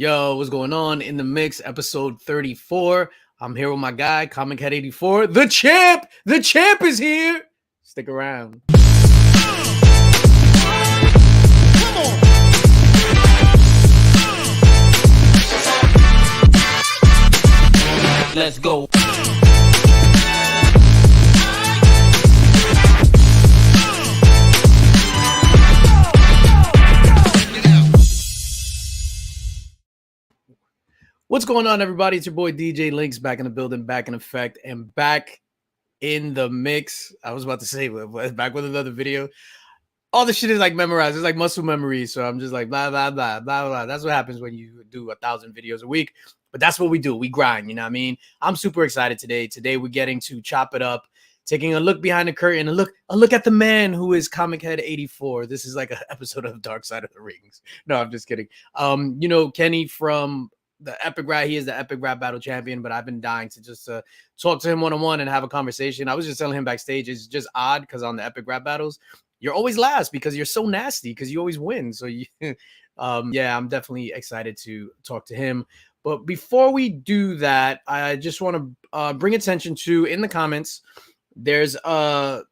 Yo, what's going on? In the Mix, episode 34. I'm here with my guy, COMICHEAD84. The champ! The champ is here! Stick around. Come on! Let's go. What's going on, everybody? It's your boy DJ Linx back in the building, back in effect, and back in the mix. I was about to say, back with another video. All the shit is like memorized. It's like muscle memory. So I'm just like, blah, blah, blah, blah, blah. That's what happens when you do 1,000 videos a week. But that's what we do. We grind, you know what I mean? I'm super excited today. Today we're getting to chop it up, taking a look behind the curtain, a look at the man who is COMICHEAD84. This is like an episode of Dark Side of the Rings. No, I'm just kidding. You know, Kenny from the Epic Rap, he is the Epic Rap Battle Champion, but I've been dying to just talk to him one-on-one and have a conversation. I was just telling him backstage, it's just odd because on the Epic Rap Battles, you're always last because you're so nasty because you always win. So, yeah, I'm definitely excited to talk to him. But before we do that, I just want to bring attention to, in the comments, there's a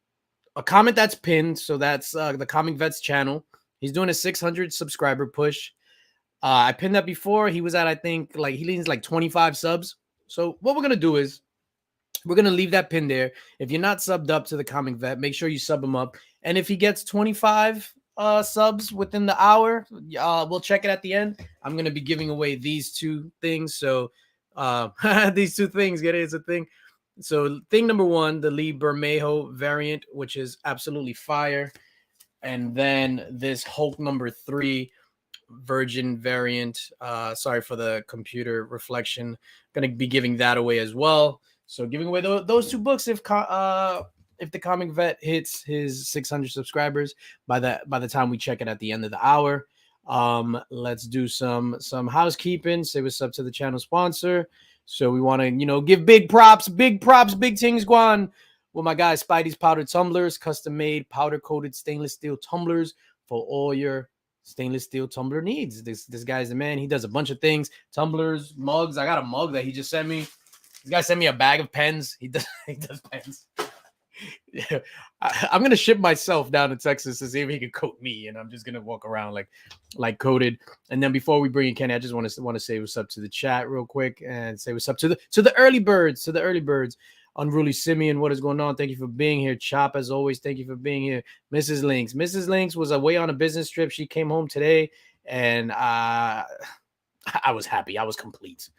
comment that's pinned. So that's the Comic Vets channel. He's doing a 600 subscriber push. I pinned that before. He was at, I think, like he needs like 25 subs. So what we're going to do is we're going to leave that pin there. If you're not subbed up to the Comic Vet, make sure you sub him up. And if he gets 25 subs within the hour, we'll check it at the end. I'm going to be giving away these two things. So these two things, get it? It's a thing. So thing number one, the Lee Bermejo variant, which is absolutely fire. And then this Hulk number 3 Virgin variant. Sorry for the computer reflection. Going to be giving that away as well. So giving away those two books if the Comic Vet hits his 600 subscribers by the time we check it at the end of the hour. Let's do some housekeeping. Say what's up to the channel sponsor. So we want to give big props, big things going with my guy Spidey's Powder Tumblers, custom made powder coated stainless steel tumblers for all your stainless steel tumbler needs. This guy's the man. He does a bunch of things. Tumblers, mugs. I got a mug that he just sent me. This guy sent me a bag of pens. He does pens. Yeah. I'm gonna ship myself down to Texas to see if he can coat me, and I'm just gonna walk around like coated. And then before we bring in Kenny, I just want to say what's up to the chat real quick and say what's up to the early birds, Unruly Simeon, what is going on? Thank you for being here. Chop, as always, thank you for being here. Mrs. Linx was away on a business trip. She came home today, and I was happy. I was complete.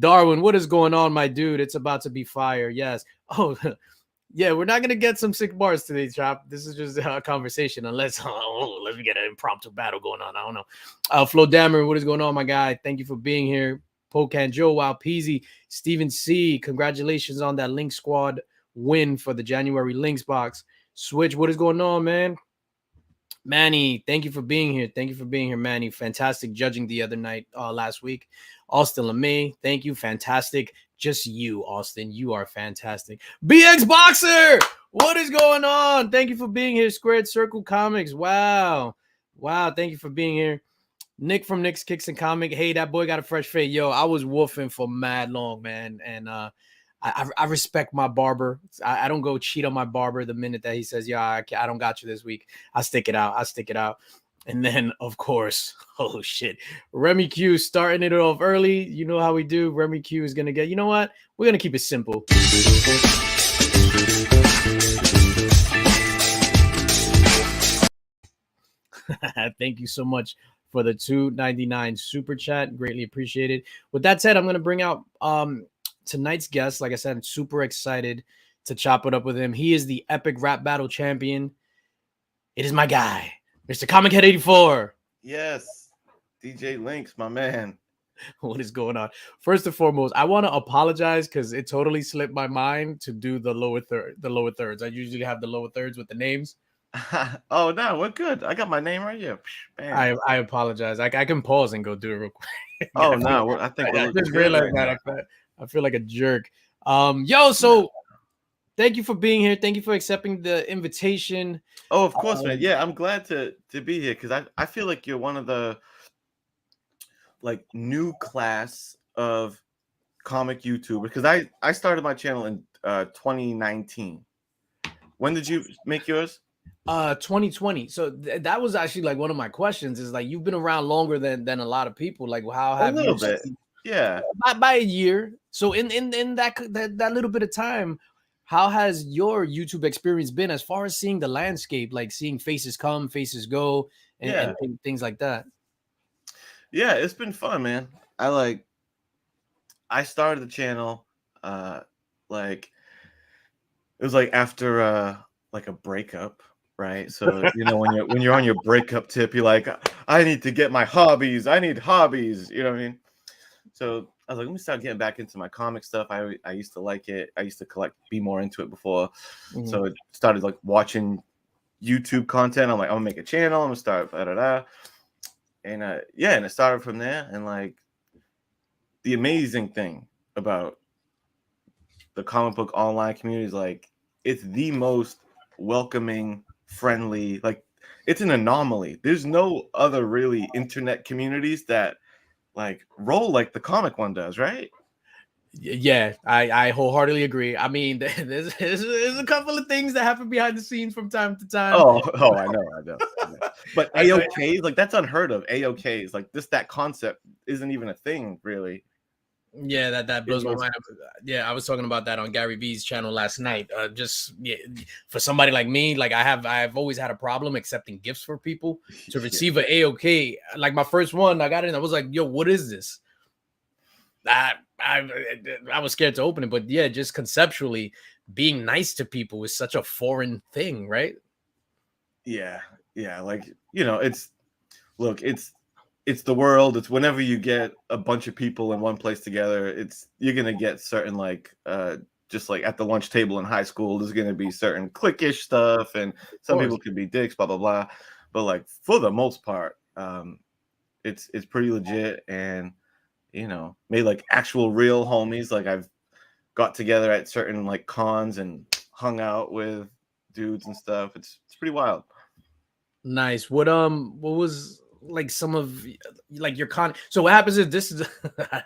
Darwin, what is going on, my dude? It's about to be fire. Yes. Oh, yeah, we're not going to get some sick bars today, Chop. This is just a conversation, unless let me get an impromptu battle going on. I don't know. Flo Dammer, what is going on, my guy? Thank you for being here. Pocan Joe, Wow Peasy, Steven C. Congratulations on that Link Squad win for the January Links box. Switch, what is going on, man? Manny, thank you for being here. Thank you for being here, Manny. Fantastic judging the other night, last week. Austin LeMay, thank you. Fantastic. Just you, Austin. You are fantastic. BX Boxer, what is going on? Thank you for being here. Squared Circle Comics. Wow. Thank you for being here. Nick from Nick's Kicks and Comic. Hey, that boy got a fresh fade. Yo, I was woofing for mad long, man. And I respect my barber. I don't go cheat on my barber the minute that he says, yeah, I don't got you this week. I stick it out. And then, of course, oh, shit. Remy Q starting it off early. You know how we do. Remy Q is going to get, you know what? We're going to keep it simple. Thank you so much for the $2.99 super chat. Greatly appreciated. With that said, I'm going to bring out tonight's guest. Like I said, I'm super excited to chop it up with him. He is the Epic Rap Battle Champion. It is my guy, Mr. COMICHEAD84. Yes, DJ Linx, my man. What is going on? First and foremost, I want to apologize because it totally slipped my mind to do the lower thirds. I usually have the lower thirds with the names. Oh no, we're good. I got my name right here. I apologize. I can pause and go do it real quick. Oh no, I think I just realized that. I feel like a jerk. So thank you for being here. Thank you for accepting the invitation. Oh, of course, man. Yeah, I'm glad to be here because I feel like you're one of the like new class of comic YouTuber, because I started my channel in 2019. When did you make yours? 2020. So that was actually like one of my questions. Is like you've been around longer than a lot of people. Like, how A have little you? bit, yeah. By a year. So in that little bit of time, how has your YouTube experience been as far as seeing the landscape, like seeing faces come, faces go, Yeah. and things like that? Yeah, it's been fun, man. I started the channel like it was like after like a breakup, right? So when you're on your breakup tip, you're like, I need to get my hobbies. I need hobbies. You know what I mean? So I was like, let me start getting back into my comic stuff. I used to like it. I used to be more into it before. Mhm. So it started like watching YouTube content. I'm like, I'm gonna make a channel. I'm gonna start da da da. And yeah, and it started from there. And like the amazing thing about the comic book online community is like it's the most welcoming, friendly, like it's an anomaly. There's no other really internet communities that like roll like the comic one does, right? Yeah, I wholeheartedly agree. I mean, there's a couple of things that happen behind the scenes from time to time. Oh, I know. But I AOKs, like that's unheard of. AOKs, like that concept isn't even a thing, really. Yeah, that In blows my most, mind. Yeah, I was talking about that on Gary Vee's channel last night. Just yeah, for somebody like me, like I've always had a problem accepting gifts for people to yeah, receive an AOK. Like my first one, I got it, and I was like, "Yo, what is this?" I I I was scared to open it, but yeah, just conceptually, being nice to people is such a foreign thing, right? yeah. Like it's look, it's the world. It's whenever you get a bunch of people in one place together, you're gonna get certain like just like at the lunch table in high school, there's gonna be certain cliquish stuff, and Of some course. people can be dicks, blah blah blah. But like for the most part, it's pretty legit, and made like actual real homies. Like I've got together at certain like cons and hung out with dudes and stuff. It's pretty wild. Nice. What was like some of like your con? So what happens is this is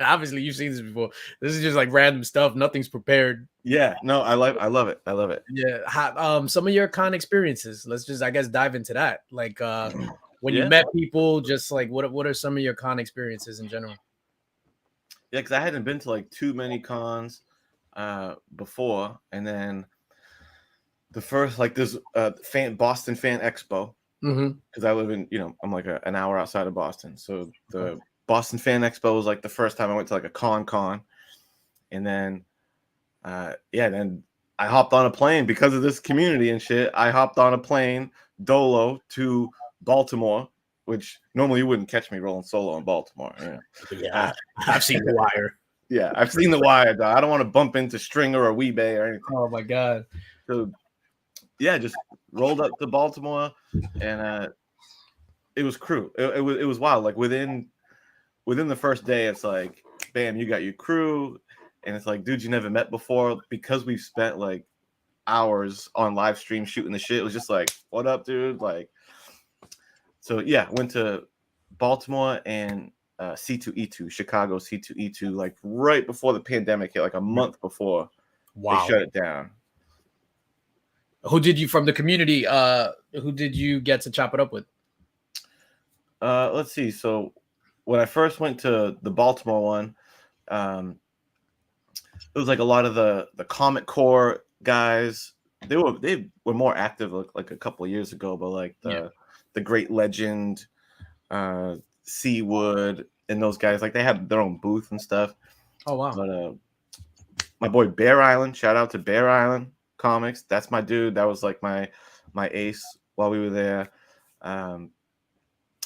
obviously you've seen this before. This is just like random stuff. Nothing's prepared. Yeah, no, I love it. Yeah. Some of your con experiences. Let's just I guess dive into that. Like when you Yeah. met people, just like what are some of your con experiences in general? Yeah, because I hadn't been to like too many cons before, and then the first like this Boston Fan Expo, Mm-hmm. because I live in I'm like an hour outside of Boston, so the Boston Fan Expo was like the first time I went to like a con, and then yeah, then I hopped on a plane because of this community and shit. I hopped on a plane dolo to Baltimore, which normally you wouldn't catch me rolling solo in Baltimore. Yeah, I've seen The Wire. Yeah, I've seen The Wire. Though. I don't want to bump into Stringer or Weebay or anything. Oh my god. So yeah, just rolled up to Baltimore, and it was crew. It was wild. Like within the first day, it's like, bam, you got your crew, and it's like, dude, you never met before, because we've spent like hours on live stream shooting the shit. It was just like, what up, dude? Like, so yeah, went to Baltimore and C2E2, Chicago C2E2, like right before the pandemic hit, like a month before they Wow. shut it down. Who did you from the community? Who did you get to chop it up with? Let's see. So when I first went to the Baltimore one, it was like a lot of the Comic Core guys. They were more active like a couple of years ago, but like the Great Legend, Seawood, and those guys, like they had their own booth and stuff. Oh wow. But my boy Bear Island, shout out to Bear Island Comics. That's my dude. That was like my ace while we were there.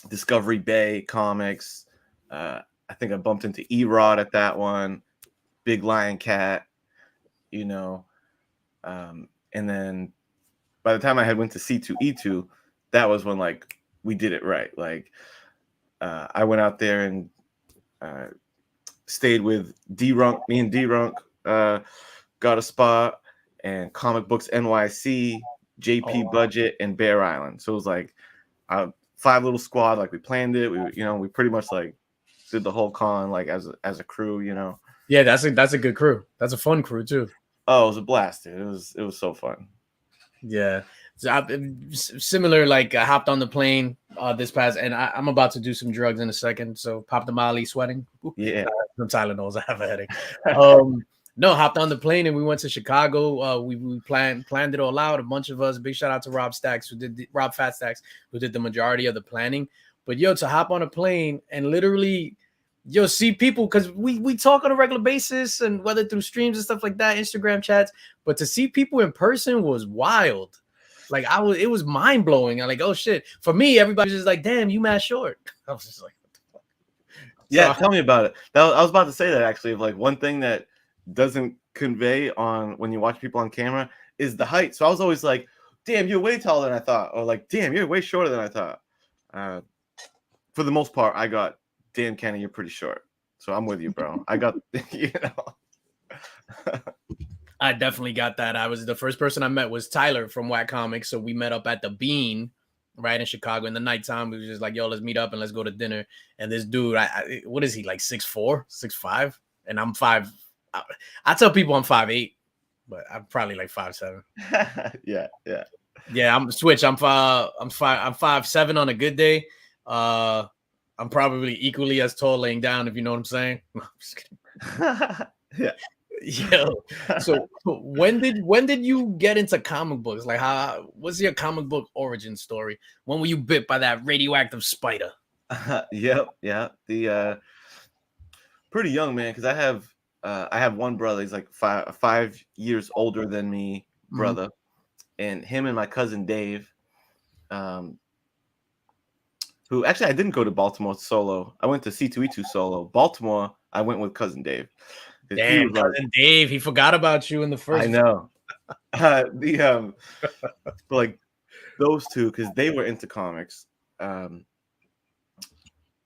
Discovery Bay Comics. I think I bumped into Erod at that one. Big Lion Cat, and then by the time I had went to C2E2, that was when like we did it right. Like I went out there and stayed with D-Runk. Me and D-Runk got a spot, and Comic Books NYC, JP Budget, and Bear Island. So it was like a 5 little squad. Like we planned it. We pretty much like did the whole con like as a crew, you know. Yeah, that's a good crew. That's a fun crew too. Oh, it was a blast, dude. It was so fun. Yeah. So similar, like I hopped on the plane this past, and I'm about to do some drugs in a second. So pop the Molly, sweating. Yeah. Some Tylenols. I have a headache. No, hopped on the plane and we went to Chicago. We planned it all out. A bunch of us. Big shout out to Rob Stacks, Rob Fat Stacks, who did the majority of the planning. But yo, to hop on a plane and literally, yo, see people, because we talk on a regular basis, and whether through streams and stuff like that, Instagram chats. But to see people in person was wild. Like it was mind blowing. I'm like, oh shit. For me, everybody's just like, damn, you mad short. I was just like, what the fuck? Yeah, tell me about it. I was about to say that actually. Like one thing that doesn't convey on when you watch people on camera is the height. So I was always like, damn, you're way taller than I thought, or like, damn, you're way shorter than I thought. For the most part, I got, damn, Kenny, you're pretty short. So I'm with you, bro. I got, you know. I definitely got that. I was the first person I met was Tyler from Whack Comics. So we met up at the Bean, right in Chicago in the nighttime. We was just like, yo, let's meet up and let's go to dinner. And this dude, what is he, like 6'4", 6'5"? And I'm 5. I tell people I'm 5'8", but I'm probably like 5'7". Yeah. I'm switch. I'm 5'7" on a good day. I'm probably equally as tall laying down, if you know what I'm saying. I'm just kidding. Yeah. Yo, so when did you get into comic books? Like, what's your comic book origin story? When were you bit by that radioactive spider? Yeah. The pretty young, man, because I have one brother. He's like 5 years older than me, brother, and him and my cousin Dave, who actually I didn't go to Baltimore solo. I went to C2E2 solo. Baltimore, I went with cousin Dave. Damn, cousin Dave, he forgot about you in the first. I know. Like those two, because they were into comics.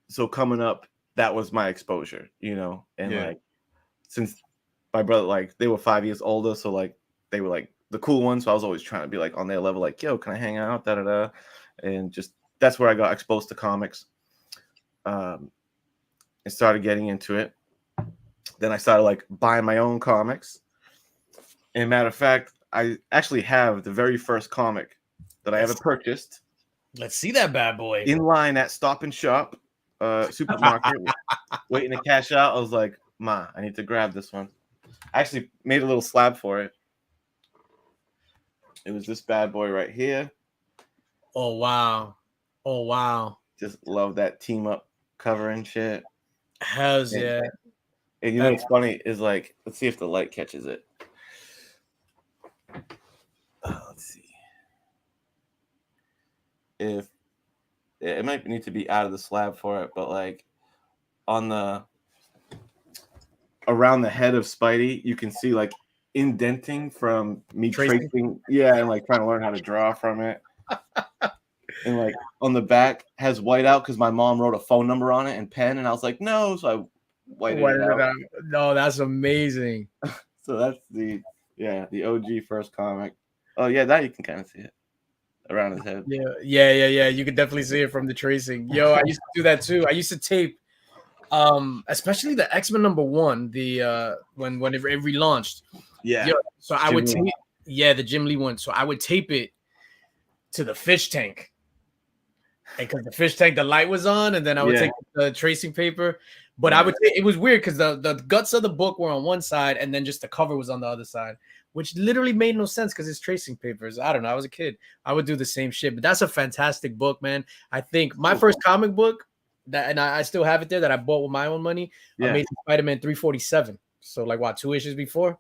So coming up, that was my exposure, you know, and like since my brother, like they were 5 years older, so like they were like the cool ones. So I was always trying to be like on their level, like, yo, can I hang out? Da da da, and just that's where I got exposed to comics. And started getting into it. Then I started like buying my own comics. And matter of fact, I actually have the very first comic that I ever purchased. Let's see that bad boy. In line at Stop and Shop supermarket, waiting to cash out. I was like, Ma, I need to grab this one. I actually made a little slab for it. It was this bad boy right here. Oh, wow. Just love that team up cover and shit. Hells yeah. And you know what's funny is like, let's see if the light catches it. Let's see. If it might need to be out of the slab for it, but like on the around the head of Spidey, you can see like indenting from me tracing. Yeah, and like trying to learn how to draw from it. And like on the back has whiteout because my mom wrote a phone number on it and pen, and I was like, no, so I whited it out. No, that's amazing. So that's the OG first comic. Oh yeah, that you can kind of see it around his head. Yeah. You can definitely see it from the tracing. Yo, I used to do that too. I used to tape, especially the X-Men #1, the when it relaunched. Yeah. Yo, so I would tape, the Jim Lee one. So I would tape it to the fish tank, because the fish tank, the light was on, and then I would take the tracing paper. But I would it was weird because the guts of the book were on one side, and then just the cover was on the other side, which literally made no sense because it's tracing papers. I don't know. I was a kid. I would do the same shit. But that's a fantastic book, man. I think my first comic book and I still have it there that I bought with my own money. Amazing Spider-Man 347. So like what, 2 issues before?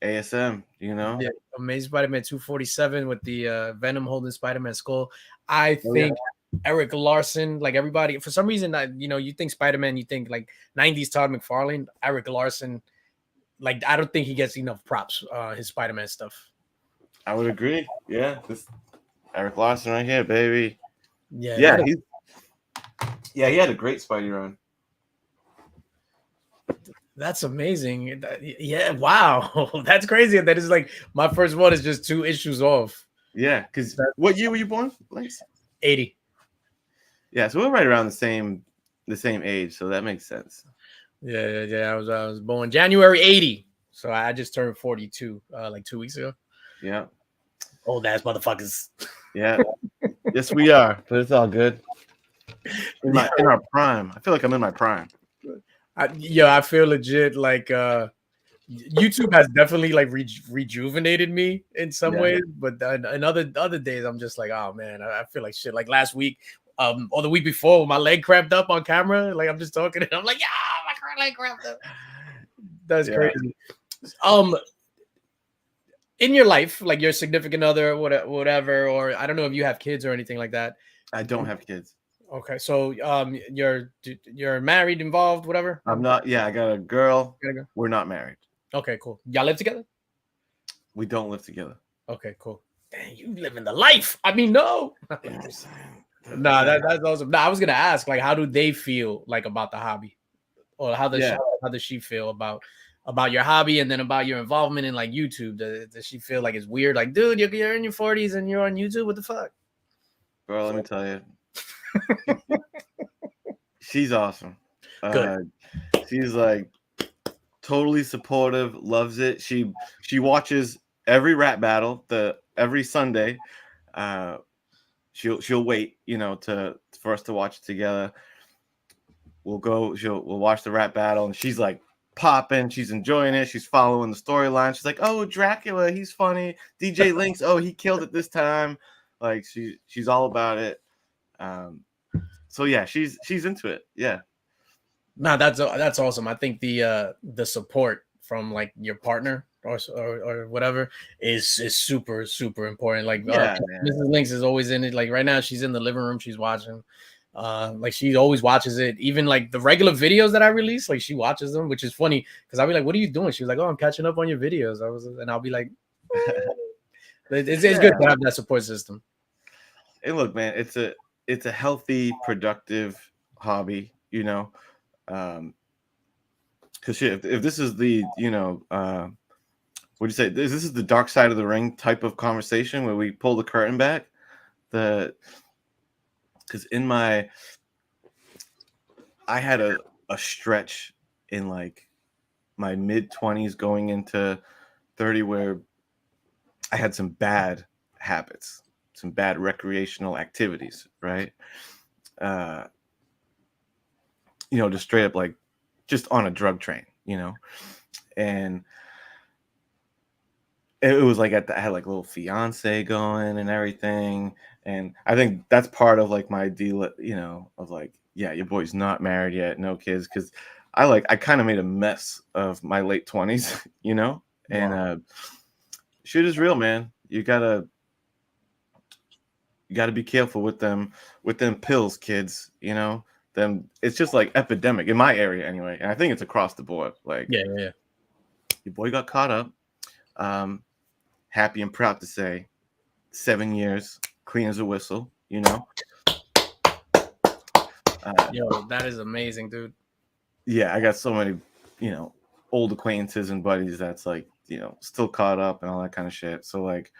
ASM, you know? Yeah, Amazing Spider-Man 247 with the Venom holding Spider-Man skull. I think Eric Larson, like everybody, for some reason, you think Spider-Man, you think like 90s Todd McFarlane. Eric Larson, like I don't think he gets enough props, his Spider-Man stuff. I would agree. Yeah, this Eric Larson right here, baby. Yeah, he had a great Spidey run. That's amazing. Yeah, wow. That's crazy. That is like my first one is just 2 issues off. Yeah, because what year were you born? Linx? 80. Yeah, so we're right around the same the same age, so that makes sense. Yeah. I was born January 80, so I just turned 42 like 2 weeks ago. Yeah. Old ass motherfuckers. Yeah. Yes, we are, but it's all good. In our prime. I feel like I'm in my prime. I feel legit like YouTube has definitely like rejuvenated me in some ways, but in other days I'm just like, oh man, I feel like shit. Like last week, or the week before, my leg cramped up on camera. Like I'm just talking, and I'm like, yeah, my leg cramped up. That's crazy. In your life, like your significant other, whatever, or I don't know if you have kids or anything like that. I don't have kids. Okay, so you're married, involved, whatever. I'm not. Yeah, I got a girl. We're not married. Okay, cool. Y'all live together? We don't live together. Okay, cool. Dang, you living the life. I mean, no. Nah, that's awesome. Nah, I was gonna ask, like, how do they feel like about the hobby, or how does she feel about your hobby, and then about your involvement in like YouTube? Does she feel like it's weird? Like, dude, you're in your 40s and you're on YouTube. What the fuck, bro? Let me tell you, she's awesome. Good. She's like totally supportive, loves it. She watches every rap battle every Sunday. She'll wait, for us to watch it together. We'll watch the rap battle, and she's like popping. She's enjoying it. She's following the storyline. She's like, oh, Dracula, he's funny. DJ Linx, oh, he killed it this time. Like she's all about it. So yeah, she's into it. Yeah. No, that's awesome. I think the support from like your partner or whatever is super important. Like Mrs. Linx is always in it. Like right now, she's in the living room. She's watching. Like she always watches it. Even like the regular videos that I release, like she watches them, which is funny because I'll be like, "What are you doing?" She's like, "Oh, I'm catching up on your videos." And I'll be like, "It's good to have that support system." Hey, look, man, it's a healthy, productive hobby, because if this is the what do you say, this is the dark side of the ring type of conversation where we pull the curtain back, because I had a stretch in like my mid-20s going into 30 where I had some bad habits, some bad recreational activities, right? Just straight up like just on a drug train, and it was like I had like a little fiance going and everything. And I think that's part of like my deal, of like, yeah, your boy's not married yet, no kids. Cause I kind of made a mess of my late 20s, and shit is real, man. You gotta be careful with them pills, kids, them. It's just like epidemic in my area anyway. And I think it's across the board. Like, yeah. Your boy got caught up. Happy and proud to say 7 years, clean as a whistle, Yo, that is amazing, dude. Yeah, I got so many, old acquaintances and buddies that's like, still caught up and all that kind of shit. So like,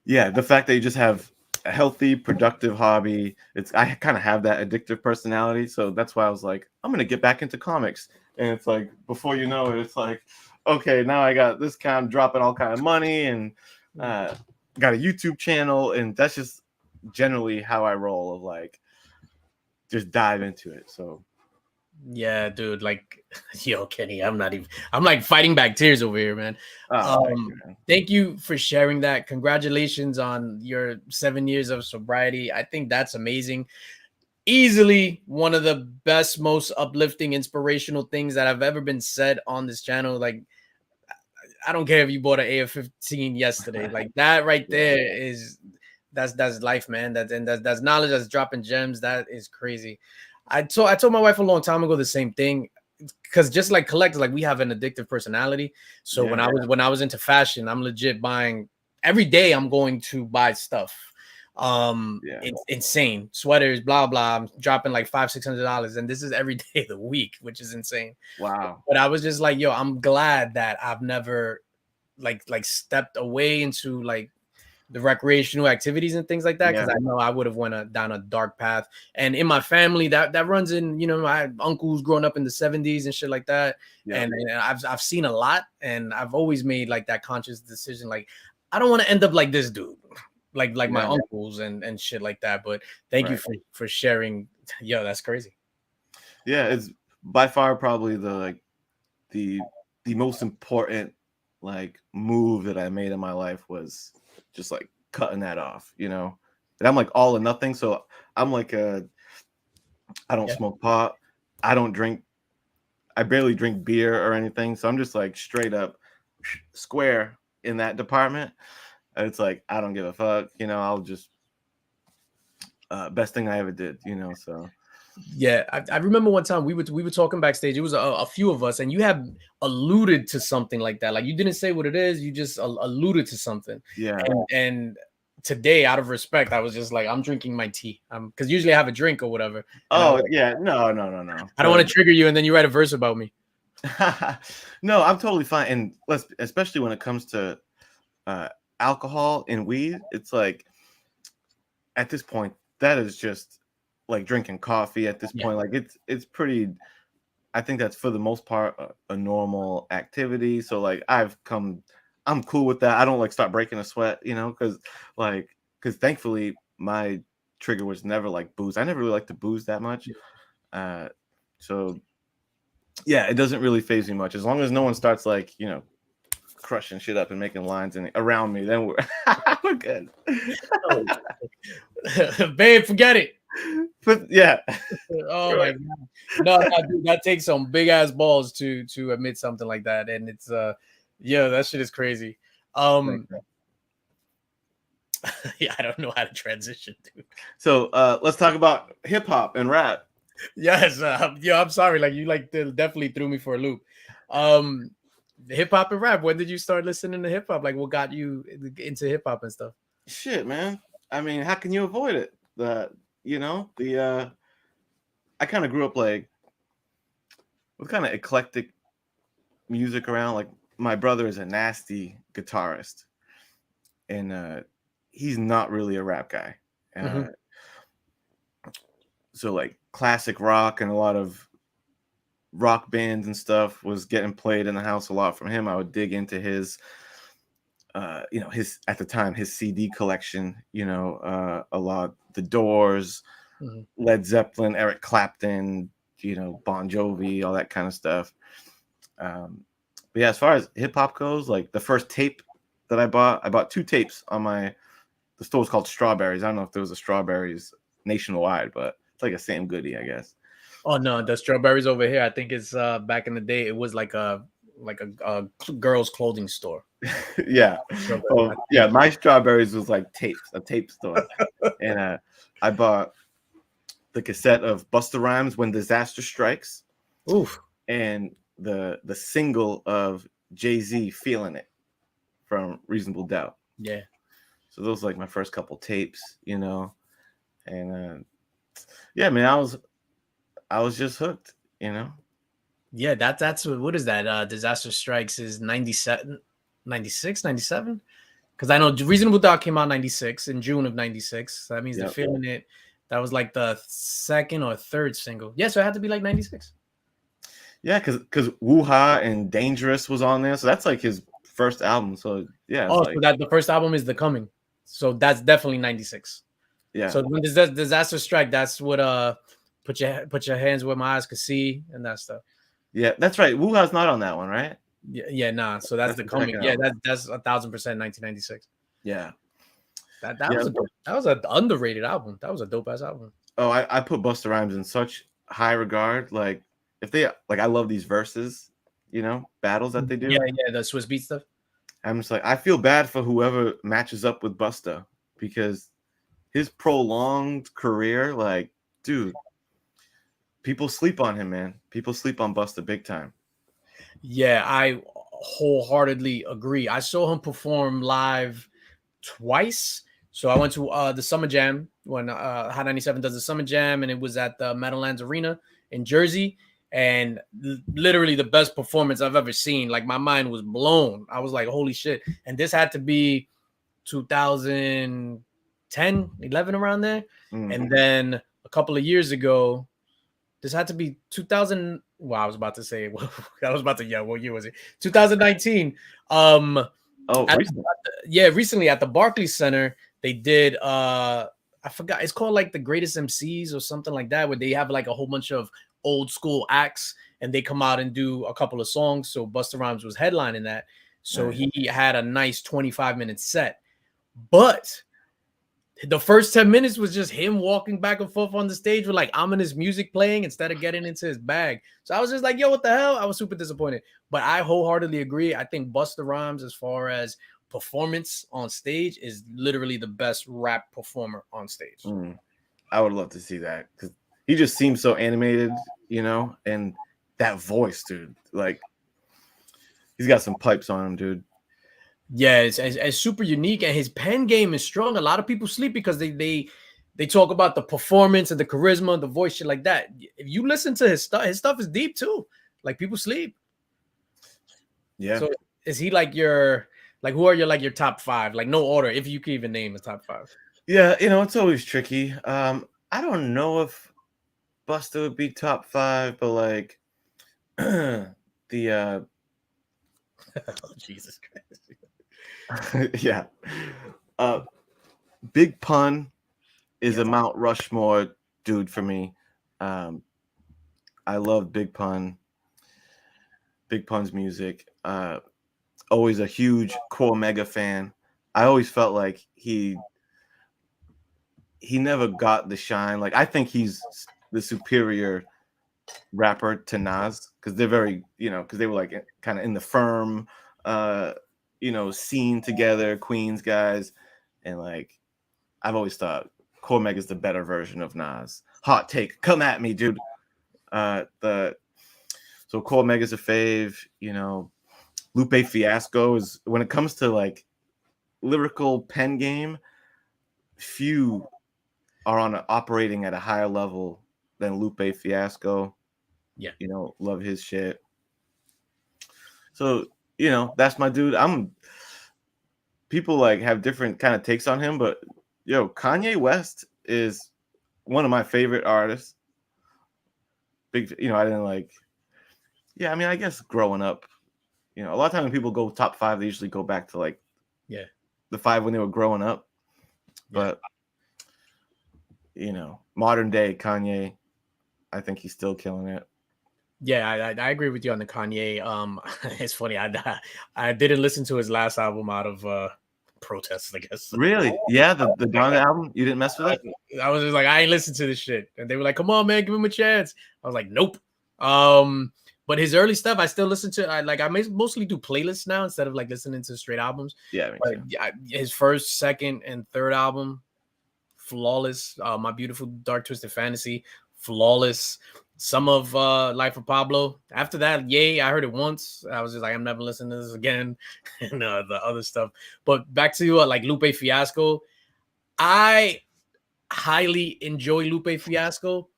yeah, the fact that you just have a healthy, productive hobby, I kind of have that addictive personality. So that's why I was like, I'm going to get back into comics. And it's like, before you know it, it's like, okay, now I got this kind of dropping all kind of money and got a YouTube channel. And that's just generally how I roll, of like, just dive into it. So yeah, dude, like, yo, Kenny, I'm like fighting back tears over here, man. Thank you for sharing that. Congratulations on your 7 years of sobriety. I think that's amazing. Easily one of the best, most uplifting, inspirational things that have ever been said on this channel. Like, I don't care if you bought an AR-15 yesterday. Like that right there that's life, man. That's knowledge. That's dropping gems. That is crazy. I told my wife a long time ago the same thing, because just like collectors, like we have an addictive personality. So when I was into fashion, I'm legit buying every day. I'm going to buy stuff. It's insane. Sweaters, blah blah. I'm dropping like $500-$600, and this is every day of the week, which is insane. Wow. But I was just like, yo, I'm glad that I've never like stepped away into like the recreational activities and things like that, because Yeah. I know I would have went down a dark path. And in my family, that runs in, you know, my uncles growing up in the 70s and shit like that. Yeah. And I've seen a lot, and I've always made like that conscious decision, like I don't want to end up like this dude, like my Yeah. uncles and shit like that. But thank you for sharing. Yo, that's crazy. Yeah, it's by far probably the most important like move that I made in my life was just like cutting that off, you know. And I'm like all or nothing, so I'm like I don't smoke pot, I don't drink, I barely drink beer or anything, so I'm just like straight up square in that department. And it's like I don't give a fuck, you know. I'll just best thing I ever did, you know. So yeah, I remember one time we were talking backstage. It was a few of us, and you had alluded to something like that. Like you didn't say what it is, you just alluded to something. yeah. And today, out of respect, I was just like, I'm drinking my tea. Because usually I have a drink or whatever. Oh yeah, no. I don't want to trigger you, and then you write a verse about me. No, I'm totally fine. And especially when it comes to alcohol and weed, it's like at this point that is just like drinking coffee at this point. Like it's pretty, I think that's for the most part a normal activity. So like I'm cool with that. I don't like start breaking a sweat, you know, because thankfully my trigger was never like booze. I never really liked to booze that much. So yeah, it doesn't really faze me much as long as no one starts like, you know, crushing shit up and making lines and around me, then we're good. Babe, forget it. But yeah. Oh my god. No, dude, that takes some big ass balls to admit something like that. And it's yeah, that shit is crazy. Yeah, I don't know how to transition, dude. So let's talk about hip hop and rap. Yes, yeah, I'm sorry. Like you definitely threw me for a loop. Hip hop and rap. When did you start listening to hip hop? Like what got you into hip hop and stuff? Shit, man. I mean, how can you avoid it? You know, I kind of grew up like with kind of eclectic music around. Like my brother is a nasty guitarist, and he's not really a rap guy. So like classic rock and a lot of rock bands and stuff was getting played in the house a lot from him. I would dig into his you know, his at the time his CD collection, you know, a lot The Doors, Led Zeppelin, Eric Clapton, you know, Bon Jovi, all that kind of stuff. But yeah, as far as hip hop goes, like the first tape that I bought 2 tapes on the store was called Strawberries. I don't know if there was a Strawberries nationwide, but it's like a Sam Goody, I guess. Oh no, the Strawberries over here, I think it's back in the day it was like a girls' clothing store. Yeah. Oh, yeah, my Strawberries was like a tape store. And I bought the cassette of Busta Rhymes When Disaster Strikes. Oof. And the single of Jay-Z Feeling It from Reasonable Doubt. Yeah. So those were like my first couple tapes, you know. And yeah, man, I was just hooked, you know. Yeah, that's what is that? Disaster Strikes is 97, 96, 97? Because I know Reasonable Doubt came out 96 in June of 96. So that means they're Feeling It. That was like the second or third single. Yeah, so it had to be like 96. Yeah, because Woo-Ha and Dangerous was on there. So that's like his first album. So yeah. Oh, so that the first album is The Coming. So that's definitely 96. Yeah. So when Disaster Strike, that's what put your hands where my eyes could see and that stuff. Yeah, that's right. Woo-Ha's not on that one, right? Yeah, nah. So that's The Coming. Yeah, that's 1,000% 1996. Yeah. That was an underrated album. That was a dope ass album. Oh, I put Busta Rhymes in such high regard. Like if they like, I love these verses, you know, battles that they do. Yeah, the Swiss Beat stuff. I'm just like, I feel bad for whoever matches up with Busta because his prolonged career, like, dude, people sleep on him, man. People sleep on Busta big time. Yeah, I wholeheartedly agree. I saw him perform live twice. So I went to the Summer Jam when Hot 97 does the Summer Jam, and it was at the Meadowlands Arena in Jersey. And literally the best performance I've ever seen. Like my mind was blown. I was like, holy shit. And this had to be 2010, 11 around there. And then a couple of years ago, this had to be 2000. Well, I was about to say, what year was it? 2019. Recently at the Barclays Center, they did I forgot, it's called like the Greatest MCs or something like that, where they have like a whole bunch of old school acts and they come out and do a couple of songs. So Busta Rhymes was headlining that. So he had a nice 25-minute set. But the first 10 minutes was just him walking back and forth on the stage with like ominous music playing instead of getting into his bag. So I was just like, yo, what the hell? I was super disappointed. But I wholeheartedly agree. I think Busta Rhymes, as far as performance on stage, is literally the best rap performer on stage. I would love to see that because he just seems so animated, you know, and that voice, dude. Like, he's got some pipes on him, dude. Yeah, it's super unique, and his pen game is strong. A lot of people sleep because they talk about the performance and the charisma, the voice, shit like that. If you listen to his stuff is deep too. Like, people sleep. Yeah. So is he like your, like, who are your top 5? Like, no order, if you can even name the top 5. Yeah, you know, it's always tricky. I don't know if Busta would be top 5, but like the Oh, Jesus Christ. yeah. Big Pun is a Mount Rushmore dude for me. I love Big Pun. Big Pun's music. Always a huge Core Mega fan. I always felt like he never got the shine. Like, I think he's the superior rapper to Nas because they're very, you know, because they were like kind of in the Firm you know, scene together, Queens guys, and like I've always thought Core Mega's the better version of Nas. Hot take, come at me, dude. So Core Mega's a fave, you know. Lupe Fiasco is, when it comes to like lyrical pen game, few are operating at a higher level than Lupe Fiasco. Yeah, you know, love his shit. So, you know, that's my dude. People like have different kind of takes on him, but yo, Kanye West is one of my favorite artists. Big, you know, I didn't like. Yeah, I mean, I guess growing up, you know, a lot of times when people go top 5, they usually go back to like the 5 when they were growing up. But you know, modern day Kanye, I think he's still killing it. Yeah, I agree with you on the Kanye. It's funny. I didn't listen to his last album out of protests, I guess. Really? Yeah, the Don album. You didn't mess with it? I was just like, I ain't listen to this shit, and they were like, "Come on, man, give him a chance." I was like, "Nope." But his early stuff, I still listen to. I mostly do playlists now instead of like listening to straight albums. Yeah, his first, second, and third album, flawless. My Beautiful Dark Twisted Fantasy, flawless. Some of Life of Pablo. After that, yay, I heard it once. I was just like, I'm never listening to this again, and the other stuff. But back to like Lupe Fiasco, I highly enjoy Lupe Fiasco.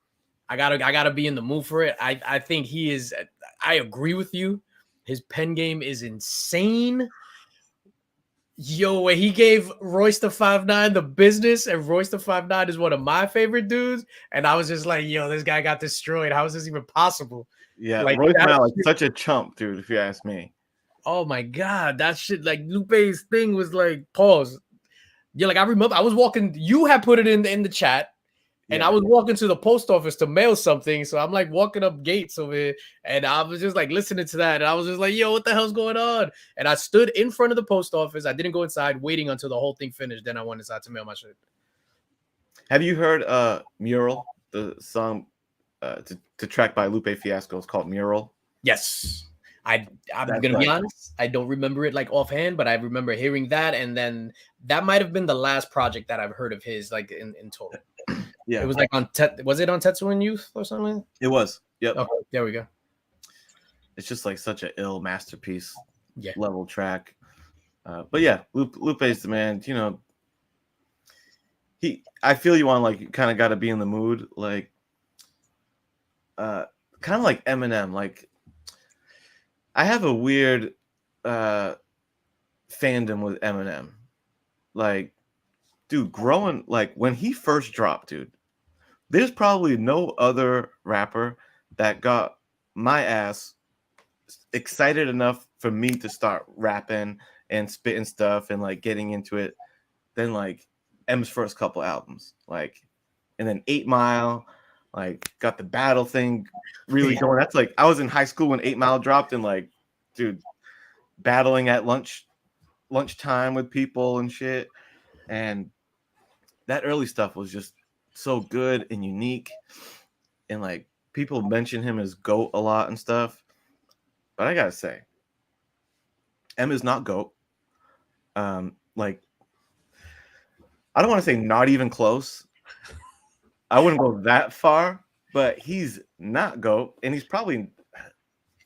I gotta be in the mood for it. I think he is. I agree with you. His pen game is insane. Yo, when he gave Royce the 5'9" the business, and Royce the 5'9" is one of my favorite dudes, and I was just like, yo, this guy got destroyed. How is this even possible? Yeah, like, Royce Malik, such a chump, dude, if you ask me. Oh my god, that shit, like Lupe's thing was like, pause. Yeah, like I remember I was walking, you had put it in the chat. And I was walking to the post office to mail something. So I'm like walking up gates over here. And I was just like listening to that. And I was just like, yo, what the hell's going on? And I stood in front of the post office. I didn't go inside, waiting until the whole thing finished. Then I went inside to mail my shit. Have you heard Mural, the song to track by Lupe Fiasco? It's called Mural. Yes. I'm going to be honest. I don't remember it like offhand, but I remember hearing that. And then that might have been the last project that I've heard of his, like in total. Yeah, it was like was it on Tetsuan Youth or something? It was. Yep. Okay, there we go. It's just like such an ill masterpiece level track. But yeah, Lupe's the man. You know, I feel you on like you kind of got to be in the mood, like kind of like Eminem. Like I have a weird fandom with Eminem. like, dude, growing like when he first dropped, dude, there's probably no other rapper that got my ass excited enough for me to start rapping and spitting stuff and like getting into it than like M's first couple albums. Like, and then 8 Mile, like got the battle thing really going. That's like I was in high school when 8 Mile dropped, and like, dude, battling at lunchtime with people and shit. And that early stuff was just so good and unique. And like people mention him as GOAT a lot and stuff. But I gotta say, M is not GOAT. Like I don't want to say not even close. I wouldn't go that far, but he's not GOAT, and he's probably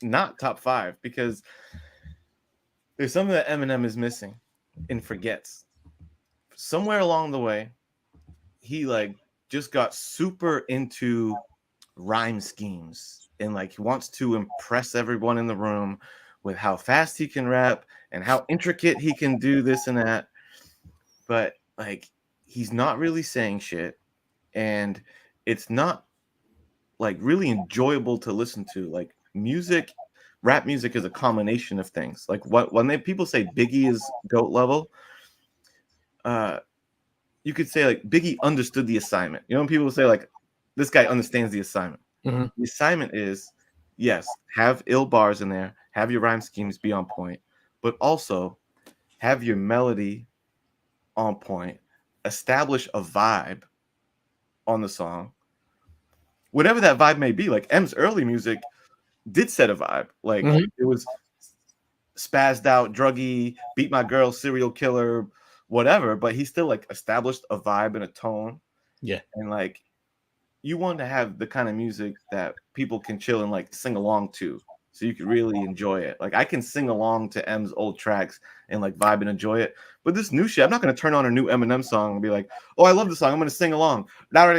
not top 5 because there's something that Eminem is missing and forgets. Somewhere along the way, he like just got super into rhyme schemes and like he wants to impress everyone in the room with how fast he can rap and how intricate he can do this and that. But like he's not really saying shit, and it's not like really enjoyable to listen to. Like rap music is a combination of things. Like when people say Biggie is GOAT level, you could say like Biggie understood the assignment. You know, when people say like this guy understands the assignment. Mm-hmm. The assignment is, yes, have ill bars in there, have your rhyme schemes be on point, but also have your melody on point, establish a vibe on the song, whatever that vibe may be. Like M's early music did set a vibe. Like it was spazzed out, druggy, beat my girl, serial killer, whatever, but he still like established a vibe and a tone. Yeah. And like you want to have the kind of music that people can chill and like sing along to, so you can really enjoy it. Like I can sing along to M's old tracks and like vibe and enjoy it. But this new shit, I'm not gonna turn on a new Eminem song and be like, "Oh, I love the song. I'm gonna sing along." Like,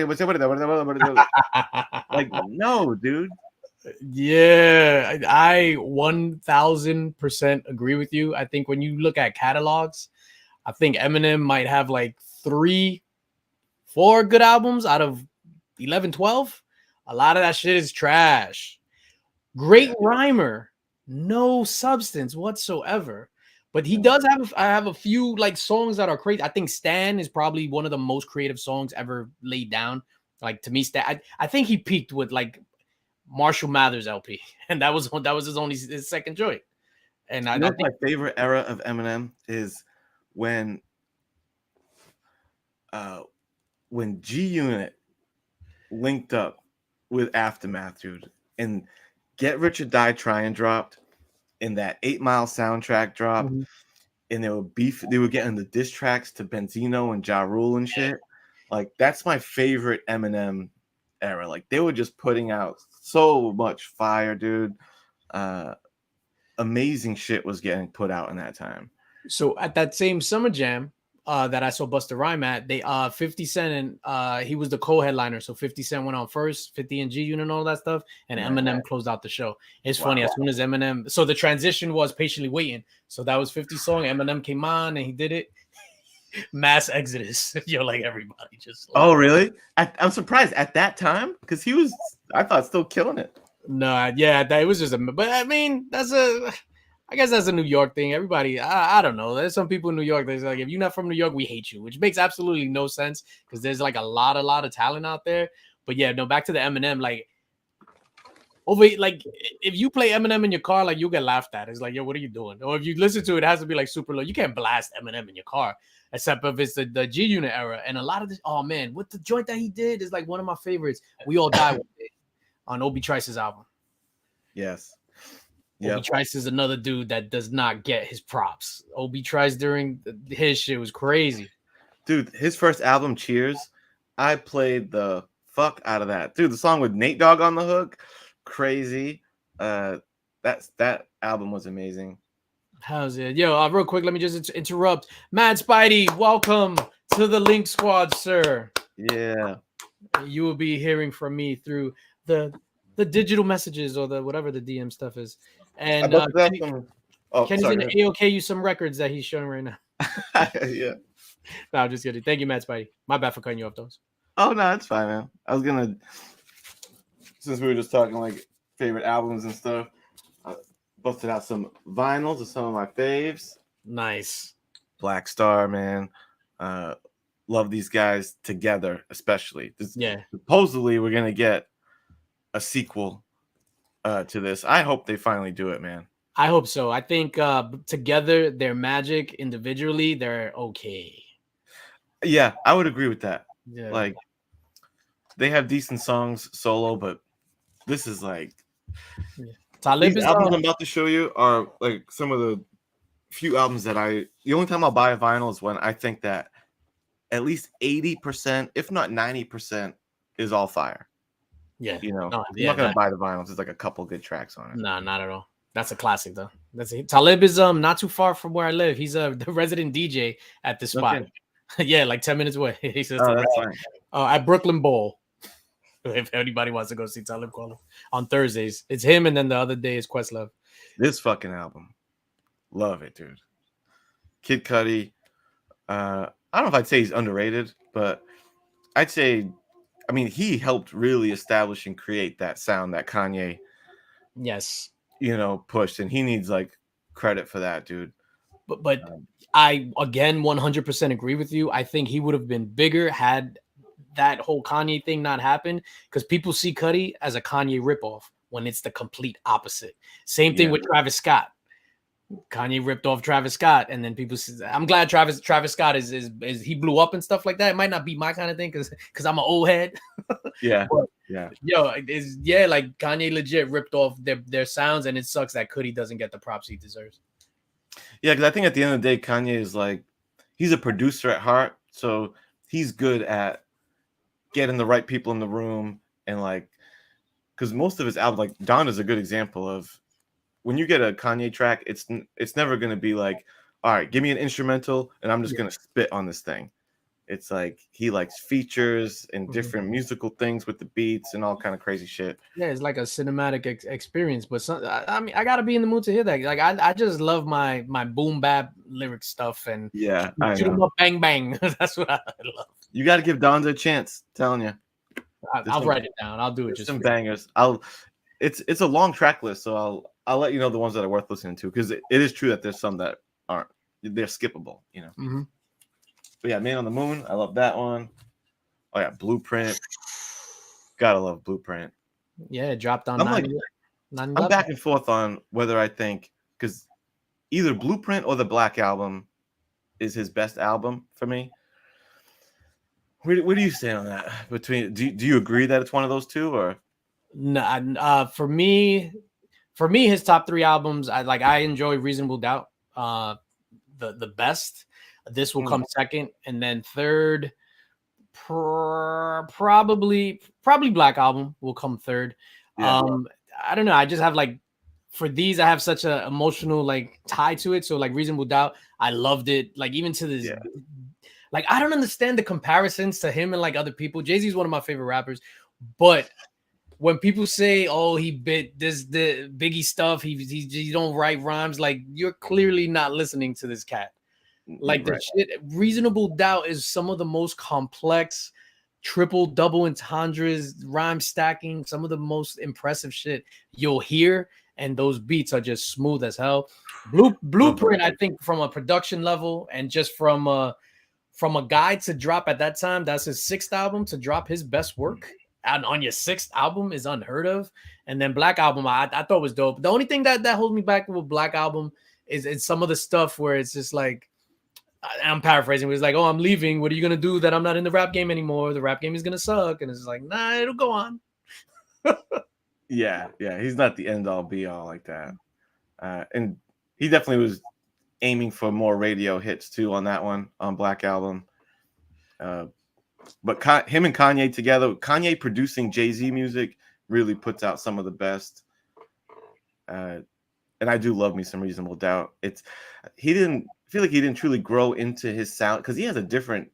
no, dude. Yeah, I 1000% agree with you. I think when you look at catalogs, I think Eminem might have like 3-4 good albums out of 11, 12. A lot of that shit is trash. Great rhymer, no substance whatsoever. But he does have a few like songs that are crazy. I think Stan is probably one of the most creative songs ever laid down. Like to me, Stan, I think he peaked with like Marshall Mathers LP, and that was his second joint. And I think my favorite era of Eminem is when G Unit linked up with Aftermath, dude, and Get Rich or Die Trying dropped, and that 8 Mile soundtrack dropped, and they were getting the diss tracks to Benzino and Ja Rule and shit. Like that's my favorite Eminem era. Like they were just putting out so much fire, dude. Amazing shit was getting put out in that time. So at that same Summer Jam that I saw Busta Rhyme at, they 50 Cent and he was the co-headliner. So 50 Cent went on first, 50 and G Unit and all that stuff, and Eminem closed out the show. It's funny, as soon as Eminem, so the transition was Patiently Waiting. So that was 50 song, Eminem came on and he did it. Mass exodus. You're like everybody just like, oh really? I'm surprised at that time because he was, I thought, still killing it. No, yeah, it was just but I mean, I guess that's a New York thing. Everybody, I don't know. There's some people in New York that's like, if you're not from New York, we hate you, which makes absolutely no sense because there's like a lot of talent out there. But yeah, no, back to the Eminem, like if you play Eminem in your car, like you'll get laughed at. It's like, yo, what are you doing? Or if you listen to it, it has to be like super low. You can't blast Eminem in your car, except if it's the G Unit era. And a lot of this, oh man, what the joint that he did is like one of my favorites. We All Die One Day on Obi Trice's album. Yes. Obi Trice is another dude that does not get his props. Obi Trice during his shit was crazy. Dude, his first album, Cheers, I played the fuck out of that. Dude, the song with Nate Dogg on the hook, crazy. That album was amazing. How's it? Yo, real quick, let me just interrupt. Mad Spidey, welcome to the Linx Squad, sir. Yeah. You will be hearing from me through the digital messages or the whatever the DM stuff is. And Kenny's going to AOK you some records that he's showing right now. Yeah. No, I'm just kidding. Thank you, Matt Spidey. My bad for cutting you off, those. Oh no, it's fine, man. I was gonna, since we were just talking like favorite albums and stuff, I busted out some vinyls of some of my faves. Nice. Black Star, man. Love these guys together, especially. Yeah. Supposedly, we're gonna get a sequel to this. I hope they finally do it, man. I hope so. I think together they're magic. Individually, they're okay. Yeah, I would agree with that. Yeah. Like, they have decent songs solo, but this is like Talib these is albums I'm about to show you are like some of the few albums that the only time I'll buy a vinyl is when I think that at least 80%, if not 90%, is all fire. yeah. You know, No, I'm yeah, not gonna buy the vinyls. There's like a couple good tracks on it. Nah, not at all. That's a classic though. That's it. Talib is not too far from where I live. He's the resident DJ at this spot. Okay. Yeah, like 10 minutes away. He says Oh, that's fine. at Brooklyn Bowl. If anybody wants to go see Talib Kweli on Thursdays, it's him, and then the other day is Questlove. This fucking album, love it, dude. Kid Cudi. I don't know if I'd say he's underrated, but I'd say, I mean, he helped really establish and create that sound that Kanye, Yes, pushed, and he needs like credit for that, dude. but I again 100% agree with you. I think he would have been bigger had that whole Kanye thing not happened, because people see Cudi as a Kanye ripoff when it's the complete opposite. Same thing with Travis Scott. Kanye ripped off Travis Scott, and then people say, I'm glad Travis Scott is he blew up and stuff like that. It might not be my kind of thing because I'm an old head. Yeah. But, Yeah. Like Kanye legit ripped off their sounds, and it sucks that Cudi doesn't get the props he deserves. Yeah, because I think at the end of the day, Kanye is like, he's a producer at heart, so he's good at getting the right people in the room, and like, because most of his albums, like Don is a good example of, when you get a Kanye track, it's never gonna be like, all right, give me an instrumental and I'm just gonna spit on this thing. It's like he likes features and different musical things with the beats and all kind of crazy shit. Yeah, it's like a cinematic experience. But I mean, I gotta be in the mood to hear that. Like, I just love my boom bap lyric stuff, and shoot 'em up, bang bang. That's what I love. You got to give Donda a chance. Telling you, I'll write it down. I'll do it. Just some bangers. It's a long track list, so I'll let you know the ones that are worth listening to, because it is true that there's some that aren't. They're skippable, But yeah, Man on the Moon, I love that one. Oh yeah, Blueprint. Gotta love Blueprint. Yeah, it dropped on. I'm back and forth on whether I think, because either Blueprint or the Black Album is his best album for me. Where do you stand on that? Do you agree that it's one of those two, or no? For me, his top three albums, I enjoy Reasonable Doubt the best. This will come second, and then third, probably Black Album will come third. I don't know. I just have for these, I have such a emotional tie to it. So Reasonable Doubt, I loved it. Even to this, I don't understand the comparisons to him and other people. Jay-Z is one of my favorite rappers, but when people say, "Oh, he bit the Biggie stuff," he don't write rhymes. You're clearly not listening to this cat. The shit. Reasonable Doubt is some of the most complex triple, double entendres, rhyme stacking, some of the most impressive shit you'll hear, and those beats are just smooth as hell. Blueprint, I think, from a production level and just from a guy to drop at that time, that's his sixth album, to drop his best work and on your sixth album is unheard of. And then Black Album, I thought was dope. The only thing that holds me back with Black Album is some of the stuff where it's just I'm paraphrasing, but it's oh, I'm leaving. What are you going to do that I'm not in the rap game anymore? The rap game is going to suck. And it's nah, it'll go on. Yeah. He's not the end all be all like that. And he definitely was aiming for more radio hits too on that one, on Black Album. But him and Kanye together, Kanye producing Jay-Z music really puts out some of the best. And I do love me some Reasonable Doubt. I feel like he didn't truly grow into his sound, because he has a different